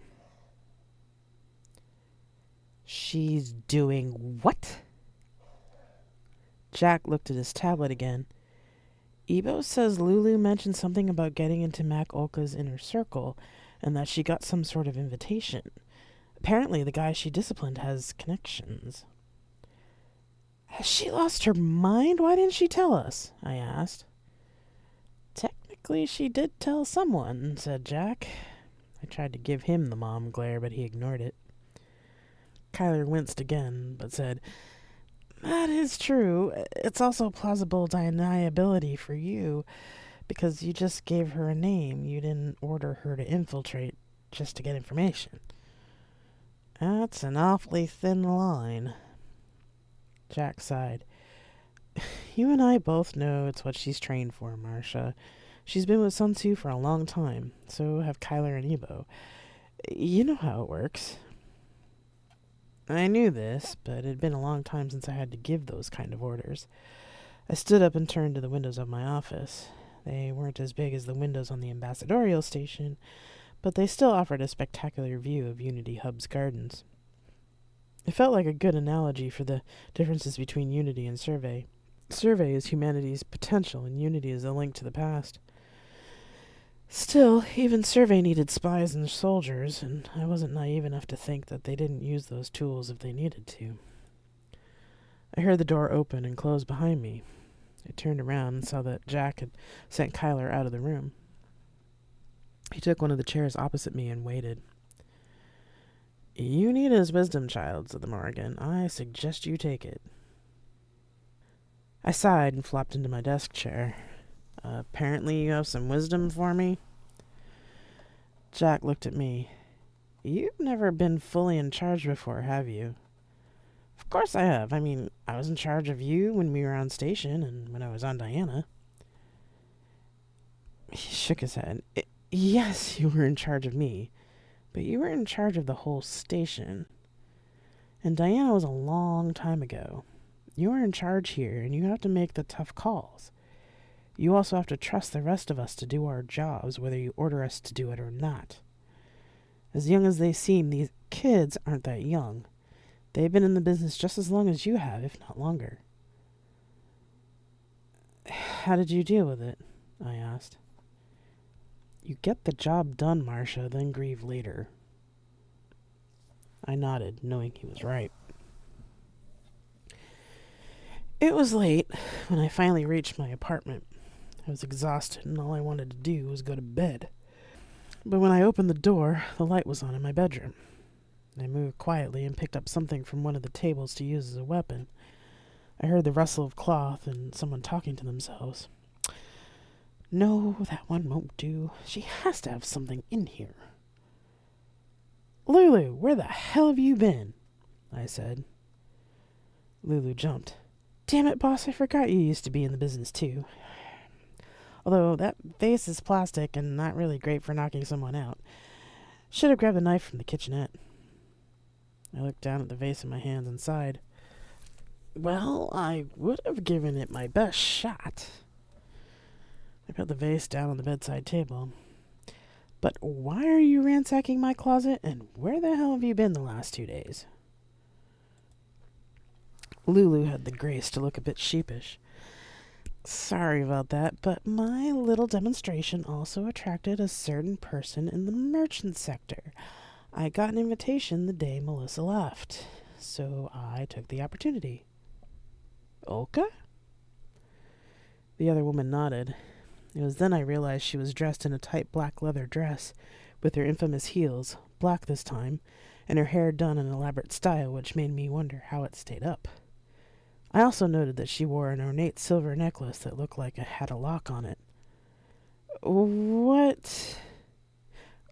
She's doing what? Jack looked at his tablet again. Ebo says Lulu mentioned something about getting into Mac Olka's inner circle, and that she got some sort of invitation. Apparently the guy she disciplined has connections. Has she lost her mind? Why didn't she tell us? I asked. Technically she did tell someone, said Jack. I tried to give him the mom glare, but he ignored it. Kyler winced again, but said, that is true. It's also plausible deniability for you, because you just gave her a name. You didn't order her to infiltrate just to get information. That's an awfully thin line. Jack sighed. You and I both know it's what she's trained for, Marcia. She's been with Sun Tzu for a long time. So have Kyler and Ebo. You know how it works. I knew this, but it had been a long time since I had to give those kind of orders. I stood up and turned to the windows of my office. They weren't as big as the windows on the ambassadorial station, but they still offered a spectacular view of Unity Hub's gardens. It felt like a good analogy for the differences between Unity and Survey. Survey is humanity's potential, and Unity is a link to the past. Still, even Survey needed spies and soldiers, and I wasn't naive enough to think that they didn't use those tools if they needed to. I heard the door open and close behind me. I turned around and saw that Jack had sent Kyler out of the room. He took one of the chairs opposite me and waited. You need his wisdom, child, said the Morrigan. I suggest you take it. I sighed and flopped into my desk chair. Apparently you have some wisdom for me? Jack looked at me. You've never been fully in charge before, have you? Of course I have. I mean, I was in charge of you when we were on station and when I was on Diana. He shook his head. Yes, you were in charge of me, but you were in charge of the whole station. And Diana was a long time ago. You are in charge here, and you have to make the tough calls. You also have to trust the rest of us to do our jobs, whether you order us to do it or not. As young as they seem, these kids aren't that young. They've been in the business just as long as you have, if not longer. How did you deal with it? I asked. You get the job done, Marcia, then grieve later. I nodded, knowing he was right. It was late when I finally reached my apartment. I was exhausted, and all I wanted to do was go to bed. But when I opened the door, the light was on in my bedroom. I moved quietly and picked up something from one of the tables to use as a weapon. I heard the rustle of cloth and someone talking to themselves. No, that one won't do. She has to have something in here. Lulu, where the hell have you been? I said. Lulu jumped. Damn it, boss, I forgot you used to be in the business too. Although that vase is plastic and not really great for knocking someone out. Should have grabbed a knife from the kitchenette. I looked down at the vase in my hands and sighed. Well, I would have given it my best shot. I put the vase down on the bedside table. But why are you ransacking my closet, and where the hell have you been the last 2 days? Lulu had the grace to look a bit sheepish. Sorry about that, but my little demonstration also attracted a certain person in the merchant sector. I got an invitation the day Melissa left, so I took the opportunity. Olka? The other woman nodded. It was then I realized she was dressed in a tight black leather dress, with her infamous heels, black this time, and her hair done in an elaborate style which made me wonder how it stayed up. I also noted that she wore an ornate silver necklace that looked like it had a lock on it. What?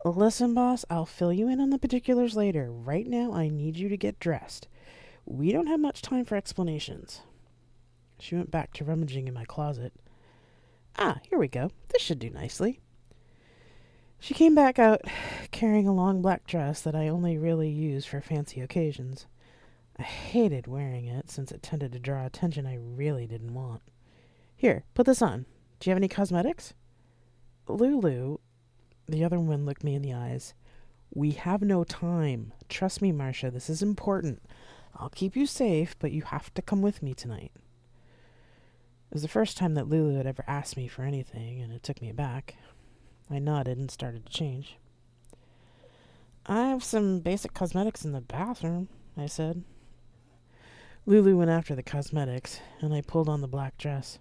Listen, boss, I'll fill you in on the particulars later. Right now, I need you to get dressed. We don't have much time for explanations. She went back to rummaging in my closet. Ah, here we go. This should do nicely. She came back out carrying a long black dress that I only really use for fancy occasions. I hated wearing it since it tended to draw attention I really didn't want. Here, put this on. Do you have any cosmetics? Lulu, the other woman looked me in the eyes. We have no time. Trust me, Marcia, this is important. I'll keep you safe, but you have to come with me tonight. It was the first time that Lulu had ever asked me for anything, and it took me aback. I nodded and started to change. I have some basic cosmetics in the bathroom, I said. Lulu went after the cosmetics, and I pulled on the black dress.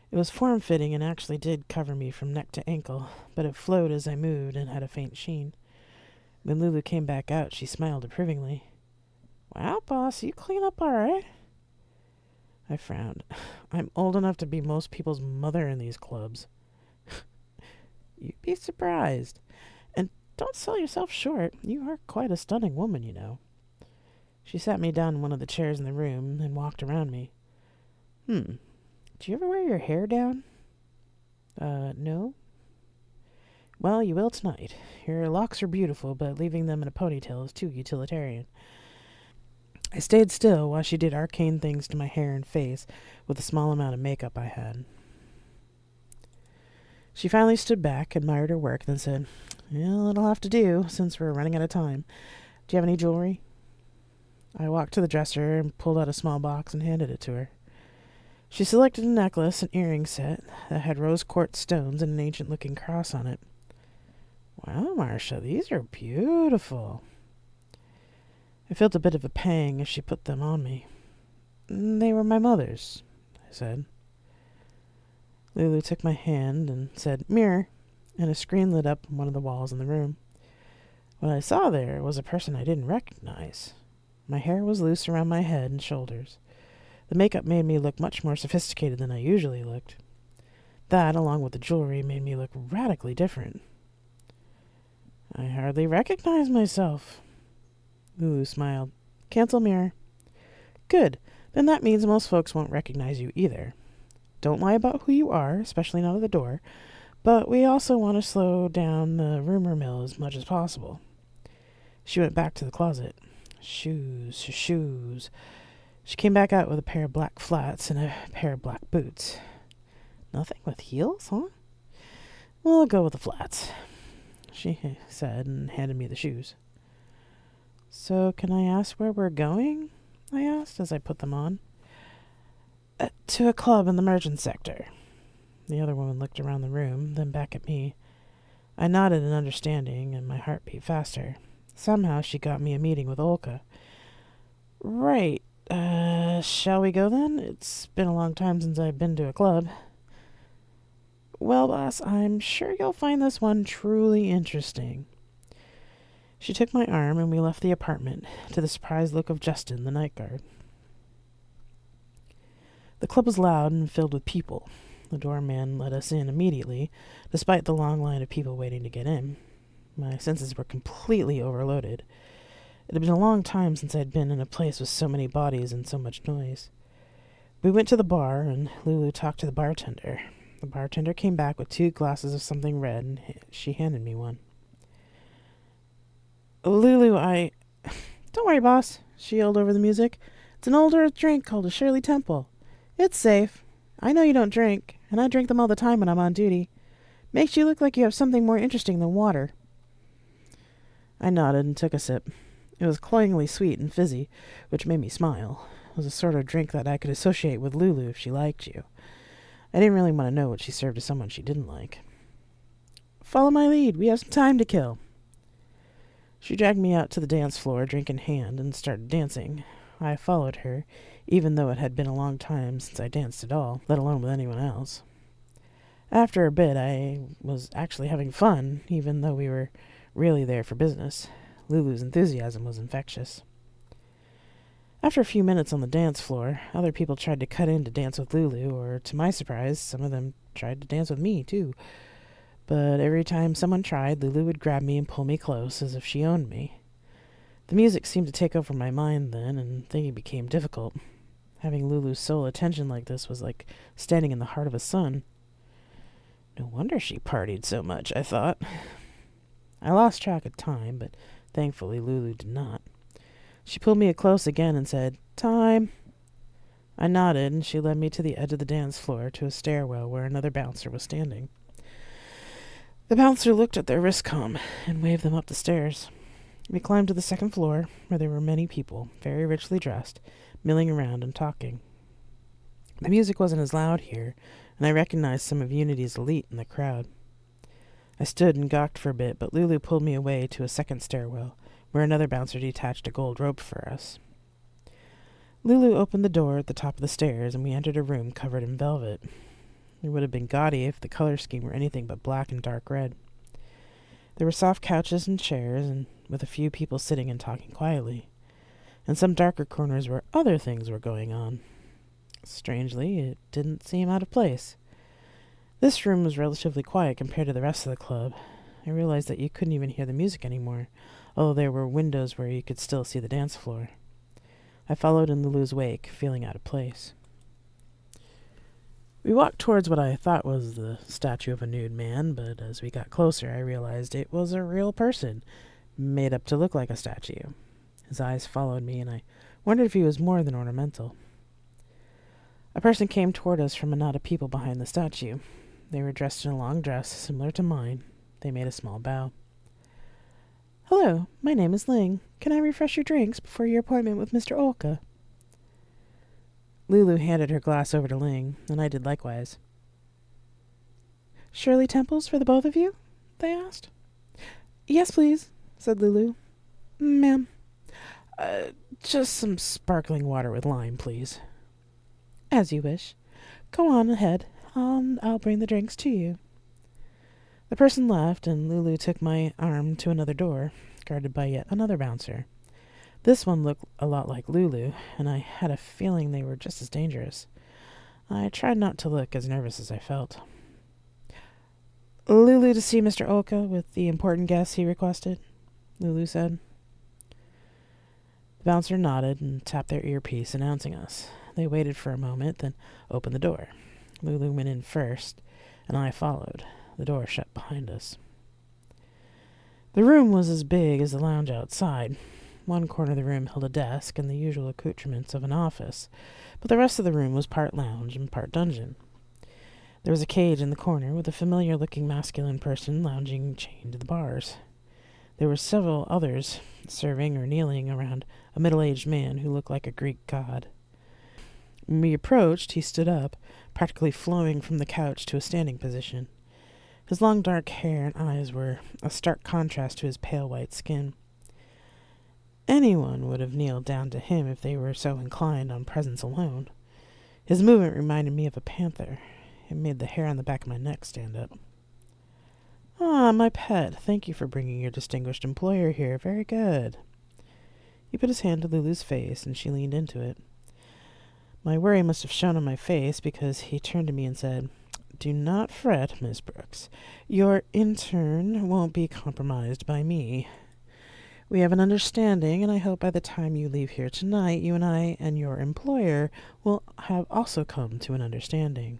It was form-fitting and actually did cover me from neck to ankle, but it flowed as I moved and had a faint sheen. When Lulu came back out, she smiled approvingly. Wow, boss, you clean up all right. I frowned. I'm old enough to be most people's mother in these clubs. You'd be surprised. And don't sell yourself short. You are quite a stunning woman, you know. She sat me down in one of the chairs in the room and walked around me. Do you ever wear your hair down? No. Well, you will tonight. Your locks are beautiful, but leaving them in a ponytail is too utilitarian. I stayed still while she did arcane things to my hair and face with the small amount of makeup I had. She finally stood back, admired her work, then said, Well, it'll have to do, since we're running out of time. Do you have any jewelry? I walked to the dresser and pulled out a small box and handed it to her. She selected a necklace and earring set that had rose quartz stones and an ancient-looking cross on it. Wow, Marcia, these are beautiful. I felt a bit of a pang as she put them on me. They were my mother's, I said. Lulu took my hand and said, Mirror, and a screen lit up on one of the walls in the room. What I saw there was a person I didn't recognize. My hair was loose around my head and shoulders. The makeup made me look much more sophisticated than I usually looked. That, along with the jewelry, made me look radically different. I hardly recognize myself. Lulu smiled. Cancel mirror. Good. Then that means most folks won't recognize you either. Don't lie about who you are, especially not at the door, but we also want to slow down the rumor mill as much as possible. She went back to the closet. Shoes. She came back out with a pair of black flats and a pair of black boots. Nothing with heels, huh? We'll go with the flats, she said and handed me the shoes. So can I ask where we're going? I asked as I put them on. To a club in the merchant sector. The other woman looked around the room, then back at me. I nodded in understanding, and my heart beat faster. Somehow she got me a meeting with Olka. Right. Shall we go then? It's been a long time since I've been to a club. Well, boss, I'm sure you'll find this one truly interesting. She took my arm and we left the apartment, to the surprised look of Justin, the night guard. The club was loud and filled with people. The doorman let us in immediately, despite the long line of people waiting to get in. My senses were completely overloaded. It had been a long time since I'd been in a place with so many bodies and so much noise. We went to the bar, and Lulu talked to the bartender. The bartender came back with 2 glasses of something red, and she handed me one. Lulu, Don't worry, boss, she yelled over the music. It's an old earth drink called a Shirley Temple. It's safe. I know you don't drink, and I drink them all the time when I'm on duty. Makes you look like you have something more interesting than water. I nodded and took a sip. It was cloyingly sweet and fizzy, which made me smile. It was a sort of drink that I could associate with Lulu if she liked you. I didn't really want to know what she served to someone she didn't like. Follow my lead. We have some time to kill. She dragged me out to the dance floor, drink in hand, and started dancing. I followed her, even though it had been a long time since I danced at all, let alone with anyone else. After a bit, I was actually having fun, even though we were really there for business. Lulu's enthusiasm was infectious. After a few minutes on the dance floor, other people tried to cut in to dance with Lulu, or to my surprise, some of them tried to dance with me, too. But every time someone tried, Lulu would grab me and pull me close, as if she owned me. The music seemed to take over my mind then, and thinking became difficult. Having Lulu's sole attention like this was like standing in the heart of a sun. No wonder she partied so much, I thought. I lost track of time, but thankfully Lulu did not. She pulled me close again and said, "Time." I nodded, and she led me to the edge of the dance floor to a stairwell where another bouncer was standing. The bouncer looked at their wristcom and waved them up the stairs. We climbed to the second floor, where there were many people, very richly dressed, milling around and talking. The music wasn't as loud here, and I recognized some of Unity's elite in the crowd. I stood and gawked for a bit, but Lulu pulled me away to a second stairwell, where another bouncer detached a gold rope for us. Lulu opened the door at the top of the stairs, and we entered a room covered in velvet. It would have been gaudy if the color scheme were anything but black and dark red. There were soft couches and chairs, and with a few people sitting and talking quietly. In some darker corners where other things were going on. Strangely, it didn't seem out of place. This room was relatively quiet compared to the rest of the club. I realized that you couldn't even hear the music anymore, although there were windows where you could still see the dance floor. I followed in Lulu's wake, feeling out of place. We walked towards what I thought was the statue of a nude man, but as we got closer I realized it was a real person, made up to look like a statue. His eyes followed me, and I wondered if he was more than ornamental. A person came toward us from a knot of people behind the statue. They were dressed in a long dress, similar to mine. They made a small bow. "Hello, my name is Ling. Can I refresh your drinks before your appointment with Mr. Olka?" Lulu handed her glass over to Ling, and I did likewise. "Shirley Temples for the both of you?" they asked. "Yes, please," said Lulu. "Ma'am, just some sparkling water with lime, please." "As you wish. Go on ahead. I'll bring the drinks to you." The person left, and Lulu took my arm to another door, guarded by yet another bouncer. This one looked a lot like Lulu, and I had a feeling they were just as dangerous. I tried not to look as nervous as I felt. "Lulu to see Mr. Olka with the important guests he requested," Lulu said. The bouncer nodded and tapped their earpiece, announcing us. They waited for a moment, then opened the door. Lulu went in first, and I followed. The door shut behind us. The room was as big as the lounge outside. One corner of the room held a desk and the usual accoutrements of an office, but the rest of the room was part lounge and part dungeon. There was a cage in the corner with a familiar-looking masculine person lounging chained to the bars. There were several others serving or kneeling around a middle-aged man who looked like a Greek god. When we approached, he stood up, practically flowing from the couch to a standing position. His long dark hair and eyes were a stark contrast to his pale white skin. Anyone would have kneeled down to him if they were so inclined on presence alone. His movement reminded me of a panther. It made the hair on the back of my neck stand up. "Ah, my pet, thank you for bringing your distinguished employer here. Very good." He put his hand to Lulu's face, and she leaned into it. My worry must have shown on my face, because he turned to me and said, "Do not fret, Miss Brooks. Your intern won't be compromised by me. We have an understanding, and I hope by the time you leave here tonight, you and I and your employer will have also come to an understanding."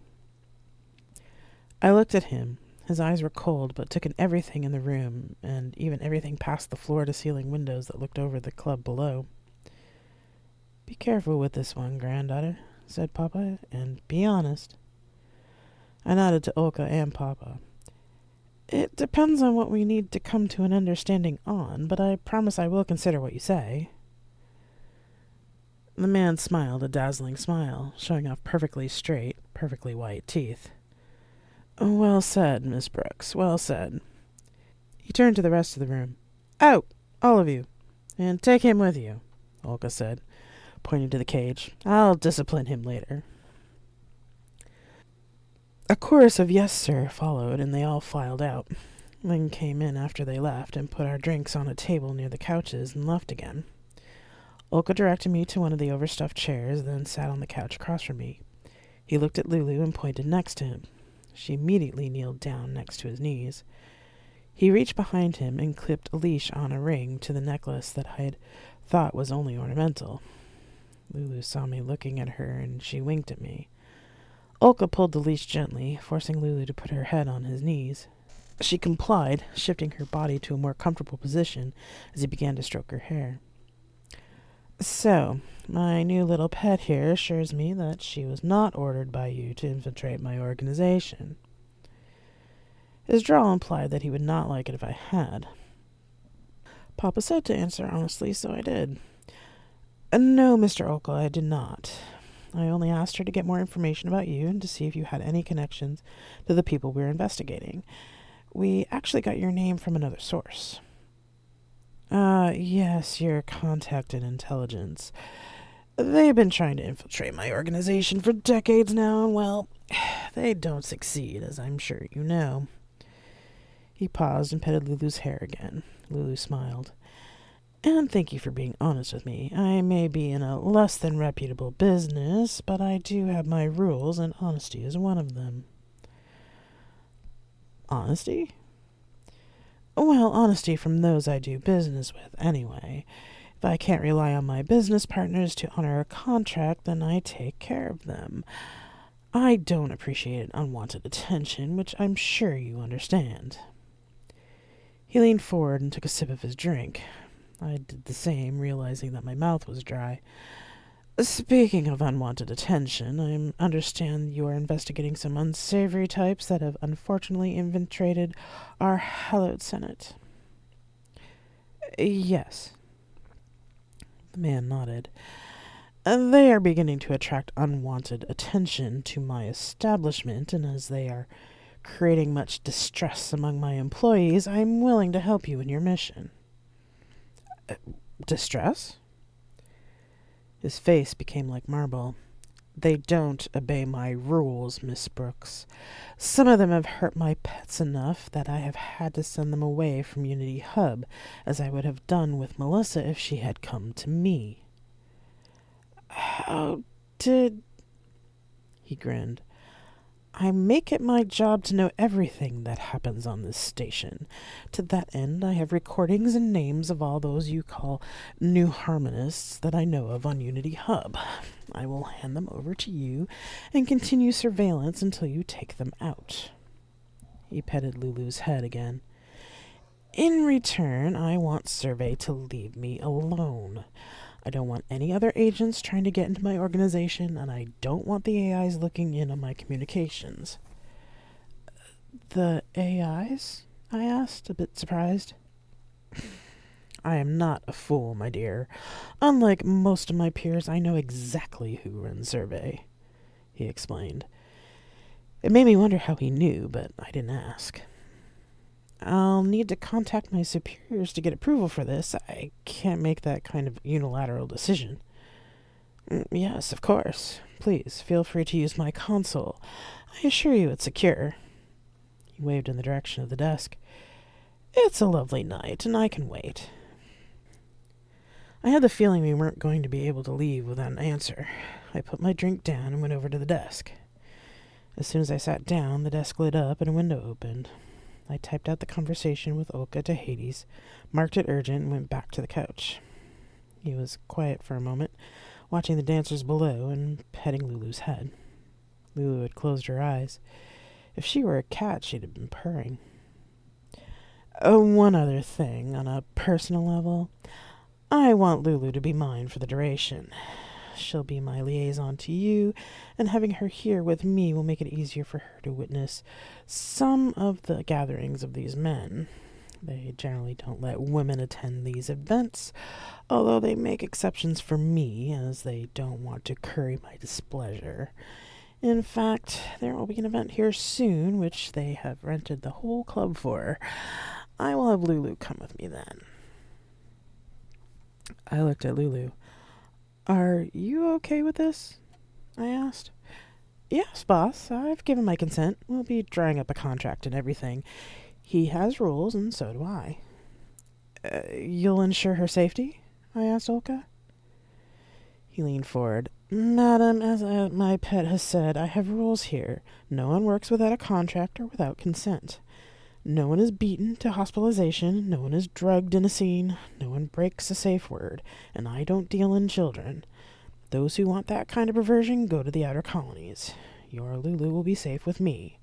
I looked at him. His eyes were cold, but took in everything in the room, and even everything past the floor-to-ceiling windows that looked over the club below. "Be careful with this one, granddaughter," said Papa, "and be honest." I nodded to Olka and Papa. It depends on what we need to come to an understanding on, but I promise I will consider what you say. The man smiled a dazzling smile, showing off perfectly straight, perfectly white teeth. Well said, Miss Brooks, well said. He turned to the rest of the room. Out, all of you, and take him with you, Olga said, pointing to the cage. I'll discipline him later. A chorus of yes, sir followed, and they all filed out. Ling came in after they left and put our drinks on a table near the couches and left again. Olga directed me to one of the overstuffed chairs, then sat on the couch across from me. He looked at Lulu and pointed next to him. She immediately kneeled down next to his knees. He reached behind him and clipped a leash on a ring to the necklace that I had thought was only ornamental. Lulu saw me looking at her, and she winked at me. Olga pulled the leash gently, forcing Lulu to put her head on his knees. She complied, shifting her body to a more comfortable position as he began to stroke her hair. So, my new little pet here assures me that she was not ordered by you to infiltrate my organization. His drawl implied that he would not like it if I had. Papa said to answer honestly, so I did. No, Mr. Olga, I did not. I only asked her to get more information about you and to see if you had any connections to the people we're investigating. We actually got your name from another source. Yes, your contact in intelligence. They've been trying to infiltrate my organization for decades now, and well, they don't succeed, as I'm sure you know. He paused and petted Lulu's hair again. Lulu smiled. And thank you for being honest with me. I may be in a less than reputable business, but I do have my rules, and honesty is one of them. Honesty? Well, honesty from those I do business with, anyway. If I can't rely on my business partners to honor a contract, then I take care of them. I don't appreciate unwanted attention, which I'm sure you understand. He leaned forward and took a sip of his drink. I did the same, realizing that my mouth was dry. Speaking of unwanted attention, I understand you are investigating some unsavory types that have unfortunately infiltrated our hallowed Senate. Yes. The man nodded. They are beginning to attract unwanted attention to my establishment, and as they are creating much distress among my employees, I'm willing to help you in your mission. Distress? His face became like marble. They don't obey my rules, Miss Brooks. Some of them have hurt my pets enough that I have had to send them away from Unity Hub, as I would have done with Melissa if she had come to me. How did... He grinned. I make it my job to know everything that happens on this station. To that end, I have recordings and names of all those you call new harmonists that I know of on Unity Hub. I will hand them over to you and continue surveillance until you take them out. He petted Lulu's head again. In return, I want Survey to leave me alone. I don't want any other agents trying to get into my organization, and I don't want the AIs looking in on my communications. The AIs? I asked, a bit surprised. I am not a fool, my dear. Unlike most of my peers, I know exactly who runs Survey, he explained. It made me wonder how he knew, but I didn't ask. I'll need to contact my superiors to get approval for this. I can't make that kind of unilateral decision. Yes, of course. Please, feel free to use my console. I assure you it's secure. He waved in the direction of the desk. It's a lovely night, and I can wait. I had the feeling we weren't going to be able to leave without an answer. I put my drink down and went over to the desk. As soon as I sat down, the desk lit up and a window opened. I typed out the conversation with Olga to Hades, marked it urgent, and went back to the couch. He was quiet for a moment, watching the dancers below and petting Lulu's head. Lulu had closed her eyes. If she were a cat, she'd have been purring. Oh, one other thing, on a personal level. I want Lulu to be mine for the duration. She'll be my liaison to you, and having her here with me will make it easier for her to witness some of the gatherings of these men. They generally don't let women attend these events, although they make exceptions for me, as they don't want to curry my displeasure. In fact, there will be an event here soon, which they have rented the whole club for. I will have Lulu come with me then. I looked at Lulu. Are you okay with this? I asked. Yes, boss. I've given my consent. We'll be drawing up a contract and everything. He has rules, and so do I. You'll ensure her safety? I asked Olka. He leaned forward. Madam, as my pet has said, I have rules here. No one works without a contract or without consent. No one is beaten to hospitalization. No one is drugged in a scene. No one breaks a safe word. And I don't deal in children. Those who want that kind of perversion go to the outer colonies. Your Lulu will be safe with me.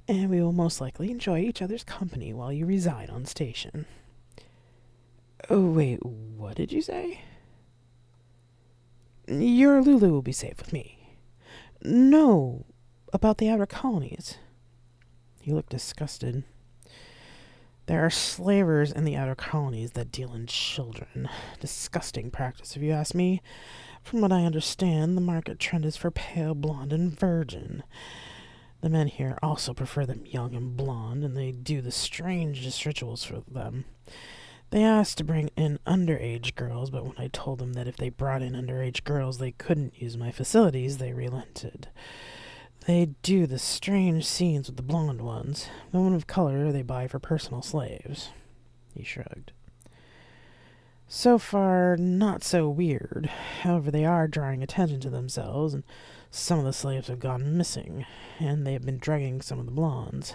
And we will most likely enjoy each other's company while you reside on station. Oh, wait, what did you say? Your Lulu will be safe with me. No, about the outer colonies. He looked disgusted. There are slavers in the outer colonies that deal in children. Disgusting practice, if you ask me. From what I understand, the market trend is for pale, blonde, and virgin. The men here also prefer them young and blonde, and they do the strangest rituals for them. They asked to bring in underage girls, but when I told them that if they brought in underage girls they couldn't use my facilities, they relented. They do the strange scenes with the blonde ones. The one of color they buy for personal slaves. He shrugged. So far, not so weird. However, they are drawing attention to themselves, and some of the slaves have gone missing, and they have been drugging some of the blondes.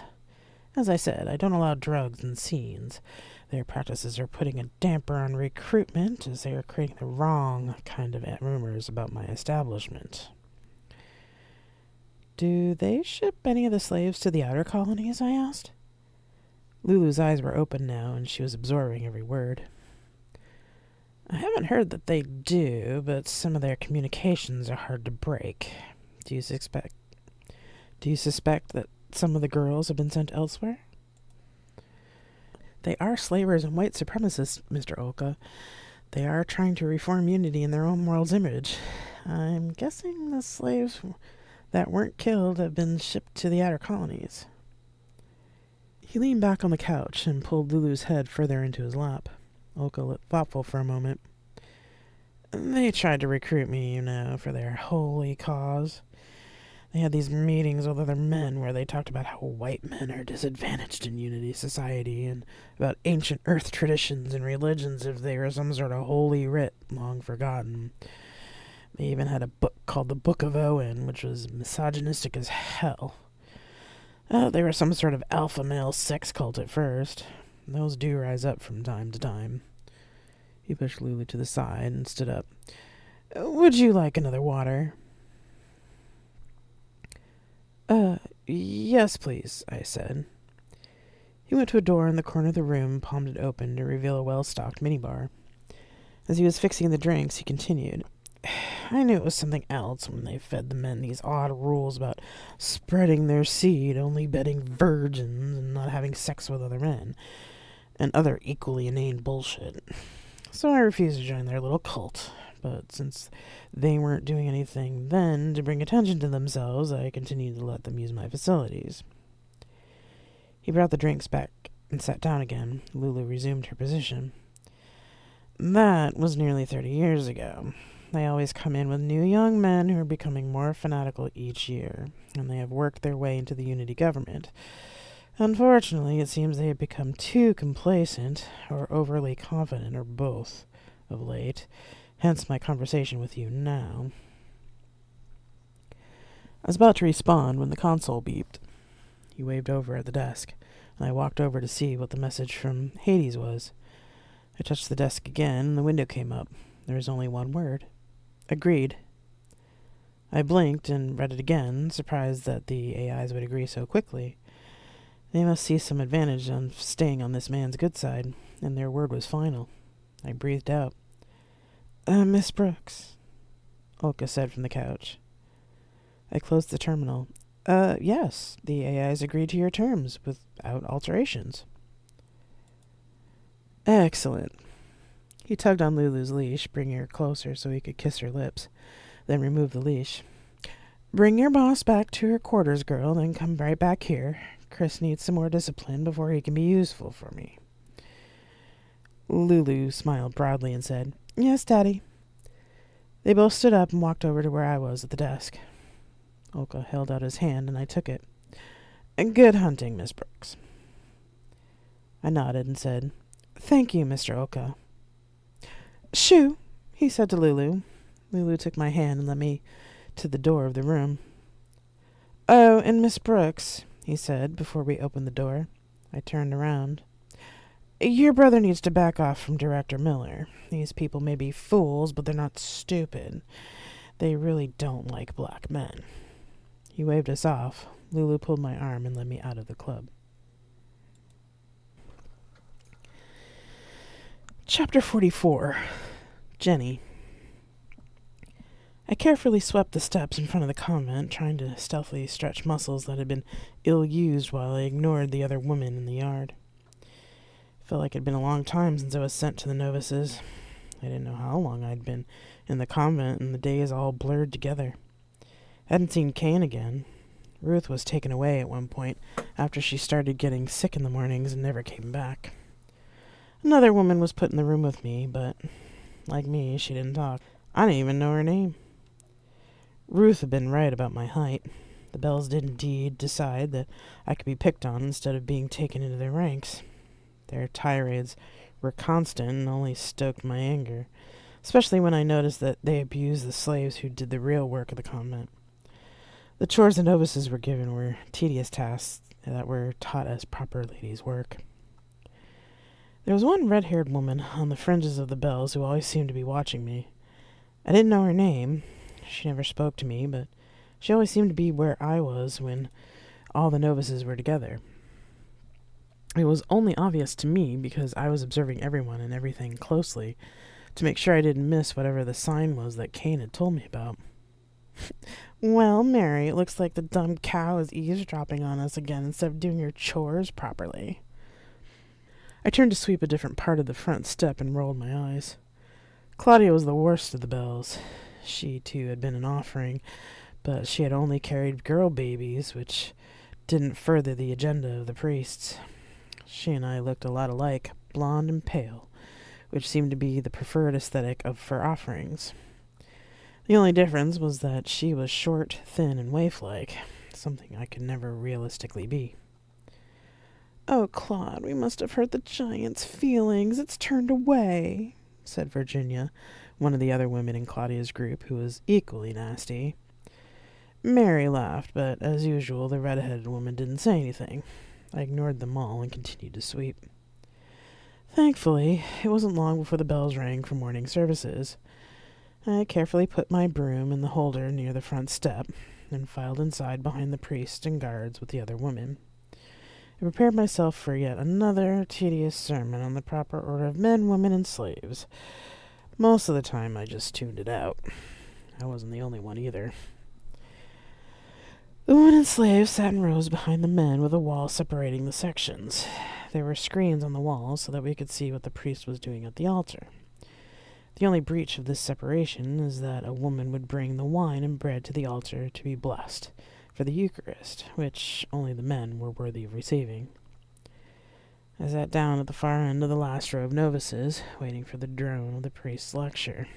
As I said, I don't allow drugs in scenes. Their practices are putting a damper on recruitment, as they are creating the wrong kind of rumors about my establishment. Do they ship any of the slaves to the outer colonies? I asked. Lulu's eyes were open now, and she was absorbing every word. I haven't heard that they do, but some of their communications are hard to break. Do you suspect that some of the girls have been sent elsewhere? They are slavers and white supremacists, Mr. Olka. They are trying to reform unity in their own world's image. I'm guessing the slaves that weren't killed have been shipped to the outer colonies. He leaned back on the couch and pulled Lulu's head further into his lap. Olka looked thoughtful for a moment. They tried to recruit me, for their holy cause. They had these meetings with other men where they talked about how white men are disadvantaged in Unity Society, and about ancient Earth traditions and religions if they were some sort of holy writ long forgotten. They even had a book called the Book of Owen, which was misogynistic as hell. They were some sort of alpha male sex cult at first. Those do rise up from time to time. He pushed Lulu to the side and stood up. Would you like another water? Yes, please, I said. He went to a door in the corner of the room and palmed it open to reveal a well-stocked minibar. As he was fixing the drinks, he continued. I knew it was something else when they fed the men these odd rules about spreading their seed, only bedding virgins, and not having sex with other men, and other equally inane bullshit. So I refused to join their little cult, but since they weren't doing anything then to bring attention to themselves, I continued to let them use my facilities. He brought the drinks back and sat down again. Lulu resumed her position. That was nearly 30 years ago. They always come in with new young men who are becoming more fanatical each year, and they have worked their way into the Unity government. Unfortunately, it seems they have become too complacent, or overly confident, or both, of late, hence my conversation with you now. I was about to respond when the console beeped. He waved over at the desk, and I walked over to see what the message from Hades was. I touched the desk again, and the window came up. There was only one word. Agreed. I blinked and read it again, surprised that the AIs would agree so quickly. They must see some advantage on staying on this man's good side, and their word was final. I breathed out. Miss Brooks. Olka said from the couch. I closed the terminal. Yes, the AIs agreed to your terms without alterations. Excellent. He tugged on Lulu's leash, bringing her closer so he could kiss her lips, then remove the leash. Bring your boss back to her quarters, girl, then come right back here. Chris needs some more discipline before he can be useful for me. Lulu smiled broadly and said, Yes, Daddy. They both stood up and walked over to where I was at the desk. Olka held out his hand, and I took it. Good hunting, Miss Brooks. I nodded and said, Thank you, Mr. Olka. Shoo, he said to Lulu. Lulu took my hand and led me to the door of the room. Oh, and Miss Brooks, he said before we opened the door. I turned around. Your brother needs to back off from Director Miller. These people may be fools, but they're not stupid. They really don't like black men. He waved us off. Lulu pulled my arm and led me out of the club. Chapter 44. Jenny. I carefully swept the steps in front of the convent, trying to stealthily stretch muscles that had been ill-used while I ignored the other women in the yard. It felt like it had been a long time since I was sent to the novices. I didn't know how long I'd been in the convent, and the days all blurred together. I hadn't seen Kane again. Ruth was taken away at one point after she started getting sick in the mornings and never came back. Another woman was put in the room with me, but like me, she didn't talk. I didn't even know her name. Ruth had been right about my height. The Bells did indeed decide that I could be picked on instead of being taken into their ranks. Their tirades were constant and only stoked my anger, especially when I noticed that they abused the slaves who did the real work of the convent. The chores the novices were given were tedious tasks that were taught as proper ladies' work. There was one red-haired woman on the fringes of the Bells who always seemed to be watching me. I didn't know her name. She never spoke to me, but she always seemed to be where I was when all the novices were together. It was only obvious to me because I was observing everyone and everything closely to make sure I didn't miss whatever the sign was that Kane had told me about. Well, Mary, it looks like the dumb cow is eavesdropping on us again instead of doing her chores properly. I turned to sweep a different part of the front step and rolled my eyes. Claudia was the worst of the Bells. She, too, had been an offering, but she had only carried girl babies, which didn't further the agenda of the priests. She and I looked a lot alike, blonde and pale, which seemed to be the preferred aesthetic for offerings. The only difference was that she was short, thin, and waif-like, something I could never realistically be. Oh, Claude, we must have hurt the giant's feelings. It's turned away, said Virginia, one of the other women in Claudia's group, who was equally nasty. Mary laughed, but as usual, the red-headed woman didn't say anything. I ignored them all and continued to sweep. Thankfully, it wasn't long before the bells rang for morning services. I carefully put my broom in the holder near the front step and filed inside behind the priest and guards with the other women. I prepared myself for yet another tedious sermon on the proper order of men, women, and slaves. Most of the time, I just tuned it out. I wasn't the only one either. The women and slaves sat in rows behind the men with a wall separating the sections. There were screens on the walls so that we could see what the priest was doing at the altar. The only breach of this separation is that a woman would bring the wine and bread to the altar to be blessed for the Eucharist, which only the men were worthy of receiving. I sat down at the far end of the last row of novices, waiting for the drone of the priest's lecture.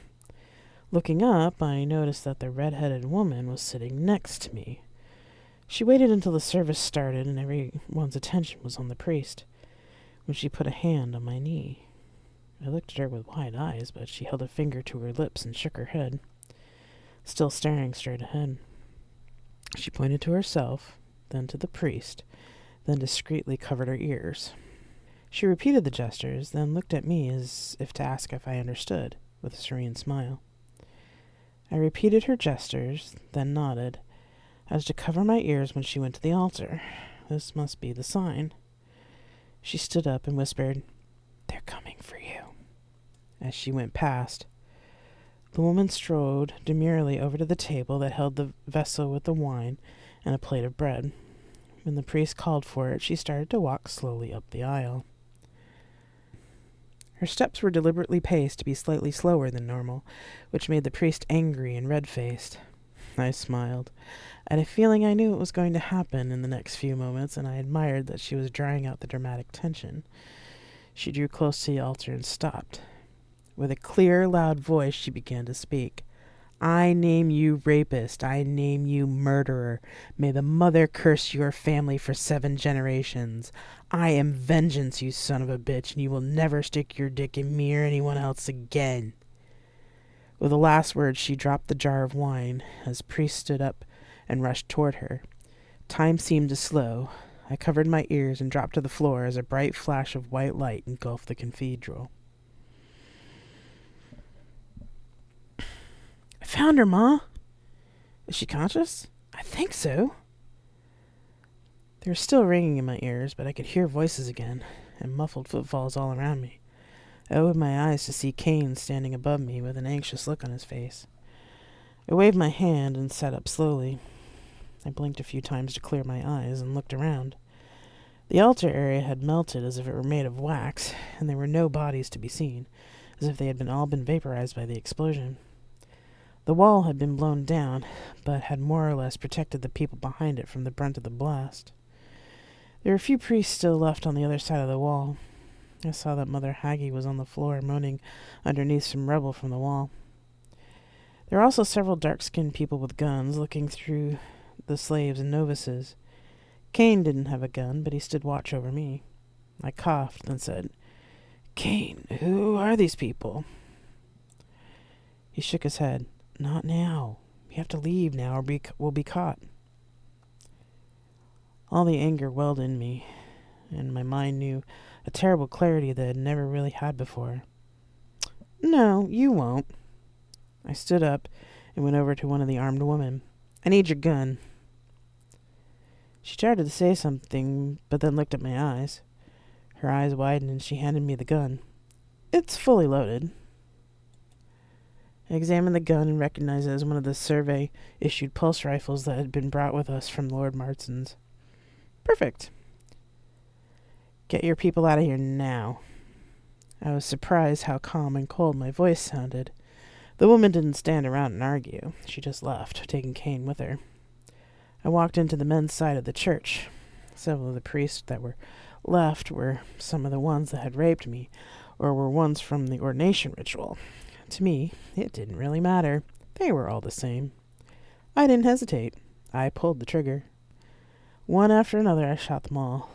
Looking up, I noticed that the red-headed woman was sitting next to me. She waited until the service started and everyone's attention was on the priest, when she put a hand on my knee. I looked at her with wide eyes, but she held a finger to her lips and shook her head, still staring straight ahead. She pointed to herself, then to the priest, then discreetly covered her ears. She repeated the gestures, then looked at me as if to ask if I understood, with a serene smile. I repeated her gestures, then nodded, as to cover my ears when she went to the altar. This must be the sign. She stood up and whispered, "They're coming for you," as she went past. The woman strode demurely over to the table that held the vessel with the wine and a plate of bread. When the priest called for it, she started to walk slowly up the aisle. Her steps were deliberately paced to be slightly slower than normal, which made the priest angry and red-faced. I smiled. I had a feeling I knew it was going to happen in the next few moments, and I admired that she was drawing out the dramatic tension. She drew close to the altar and stopped. With a clear, loud voice, she began to speak. I name you rapist. I name you murderer. May the mother curse your family for 7 generations. I am vengeance, you son of a bitch, and you will never stick your dick in me or anyone else again. With the last words, she dropped the jar of wine as Priest stood up and rushed toward her. Time seemed to slow. I covered my ears and dropped to the floor as a bright flash of white light engulfed the cathedral. I found her, Ma. Is she conscious? I think so. They were still ringing in my ears, but I could hear voices again, and muffled footfalls all around me. I opened my eyes to see Kane standing above me with an anxious look on his face. I waved my hand and sat up slowly. I blinked a few times to clear my eyes and looked around. The altar area had melted as if it were made of wax, and there were no bodies to be seen, as if they had all been vaporized by the explosion. The wall had been blown down, but had more or less protected the people behind it from the brunt of the blast. There were a few priests still left on the other side of the wall. I saw that Mother Haggie was on the floor, moaning underneath some rubble from the wall. There were also several dark-skinned people with guns looking through the slaves and novices. Kane didn't have a gun, but he stood watch over me. I coughed, then said, Kane, who are these people? He shook his head. Not now. We have to leave now or we'll be caught. All the anger welled in me, and my mind knew a terrible clarity that it had never really had before. No, you won't. I stood up and went over to one of the armed women. I need your gun. She started to say something, but then looked at my eyes. Her eyes widened and she handed me the gun. It's fully loaded. I examined the gun and recognized it as one of the Survey-issued pulse rifles that had been brought with us from Lord Martin's. Perfect. Get your people out of here now. I was surprised how calm and cold my voice sounded. The woman didn't stand around and argue. She just left, taking Kane with her. I walked into the men's side of the church. Several of the priests that were left were some of the ones that had raped me, or were ones from the ordination ritual. To me, it didn't really matter. They were all the same. I didn't hesitate. I pulled the trigger. One after another, I shot them all.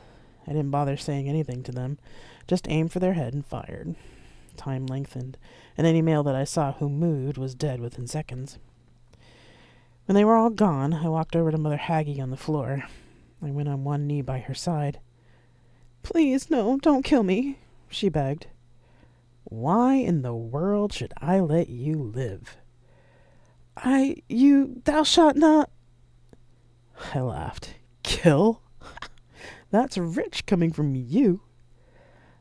I didn't bother saying anything to them, just aimed for their head and fired. Time lengthened, and any male that I saw who moved was dead within seconds. When they were all gone, I walked over to Mother Haggie on the floor. I went on one knee by her side. Please, no, don't kill me, she begged. Why in the world should I let you live? Thou shalt not. I laughed. Kill? That's rich coming from you.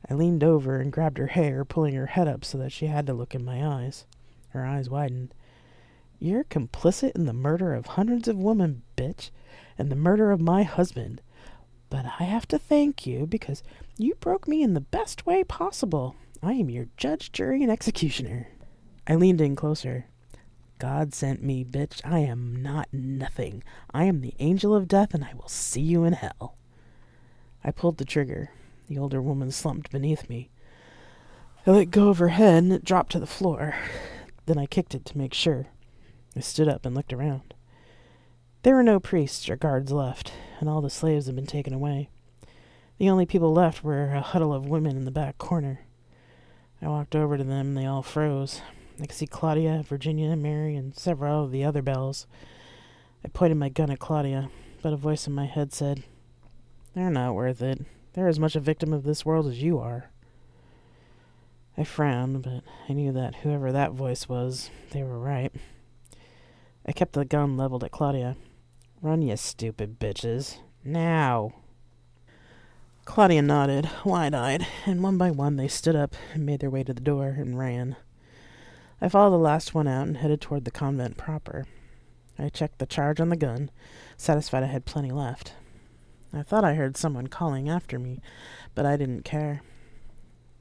I leaned over and grabbed her hair, pulling her head up so that she had to look in my eyes. Her eyes widened. You're complicit in the murder of hundreds of women, bitch, and the murder of my husband. But I have to thank you because you broke me in the best way possible. I am your judge, jury, and executioner. I leaned in closer. God sent me, bitch. I am not nothing. I am the angel of death, and I will see you in hell. I pulled the trigger. The older woman slumped beneath me. I let go of her head, and it dropped to the floor. Then I kicked it to make sure. I stood up and looked around. There were no priests or guards left, and all the slaves had been taken away. The only people left were a huddle of women in the back corner. I walked over to them, and they all froze. I could see Claudia, Virginia, Mary, and several of the other bells. I pointed my gun at Claudia, but a voice in my head said, They're not worth it. They're as much a victim of this world as you are. I frowned, but I knew that whoever that voice was, they were right. I kept the gun leveled at Claudia. Run, you stupid bitches. Now! Claudia nodded, wide-eyed, and one by one they stood up and made their way to the door and ran. I followed the last one out and headed toward the convent proper. I checked the charge on the gun, satisfied I had plenty left. I thought I heard someone calling after me, but I didn't care.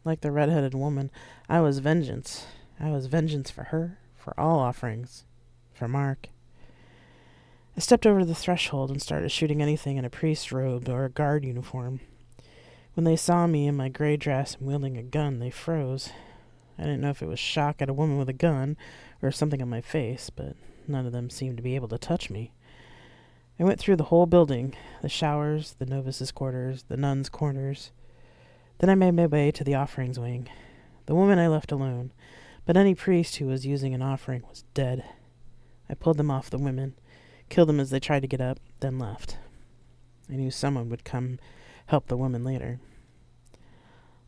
Like the red-headed woman, I was vengeance. I was vengeance for her, for all offerings, for Mark. I stepped over the threshold and started shooting anything in a priest's robe or a guard uniform. When they saw me in my gray dress and wielding a gun, they froze. I didn't know if it was shock at a woman with a gun or something on my face, but none of them seemed to be able to touch me. I went through the whole building, the showers, the novices' quarters, the nuns' corners. Then I made my way to the offerings wing. The woman I left alone, but any priest who was using an offering was dead. I pulled them off the women, killed them as they tried to get up, then left. I knew someone would come help the woman later.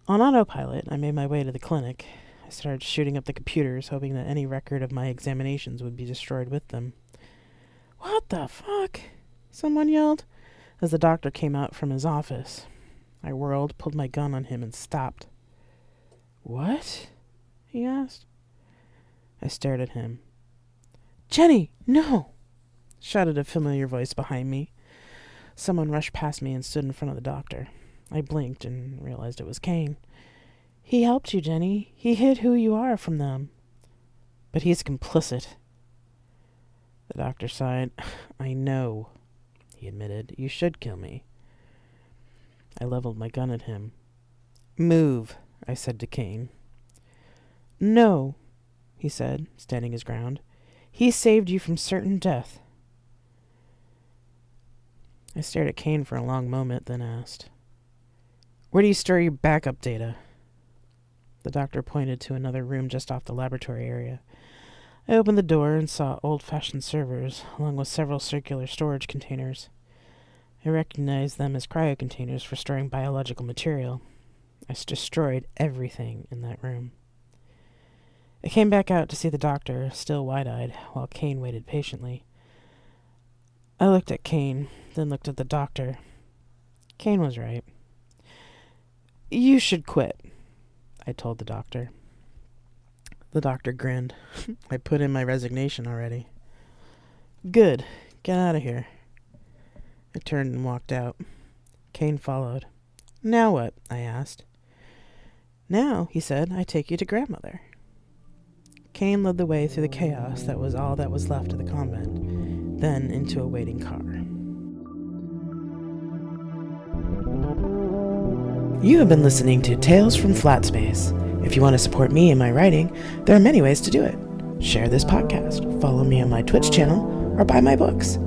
On autopilot, I made my way to the clinic. I started shooting up the computers, hoping that any record of my examinations would be destroyed with them. "What the fuck?" someone yelled, as the doctor came out from his office. I whirled, pulled my gun on him, and stopped. "What?" he asked. I stared at him. "Jenny, no!" shouted a familiar voice behind me. Someone rushed past me and stood in front of the doctor. I blinked and realized it was Kane. "He helped you, Jenny. He hid who you are from them." "But he's complicit." The doctor sighed. "I know," he admitted. "You should kill me." I leveled my gun at him. "Move," I said to Kane. "No," he said, standing his ground. "He saved you from certain death." I stared at Kane for a long moment, then asked, "Where do you store your backup data?" The doctor pointed to another room just off the laboratory area. I opened the door and saw old-fashioned servers, along with several circular storage containers. I recognized them as cryo containers for storing biological material. I destroyed everything in that room. I came back out to see the doctor, still wide-eyed, while Kane waited patiently. I looked at Kane, then looked at the doctor. Kane was right. "You should quit," I told the doctor. The doctor grinned. "I put in my resignation already." "Good. Get out of here." I turned and walked out. Kane followed. "Now what?" I asked. "Now," he said, "I take you to grandmother." Kane led the way through the chaos that was all that was left of the convent, then into a waiting car. You have been listening to Tales from Flat Space. If you want to support me in my writing, there are many ways to do it. Share this podcast, follow me on my Twitch channel, or buy my books.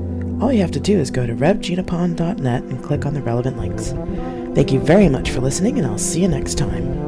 All you have to do is go to revgenapon.net and click on the relevant links. Thank you very much for listening, and I'll see you next time.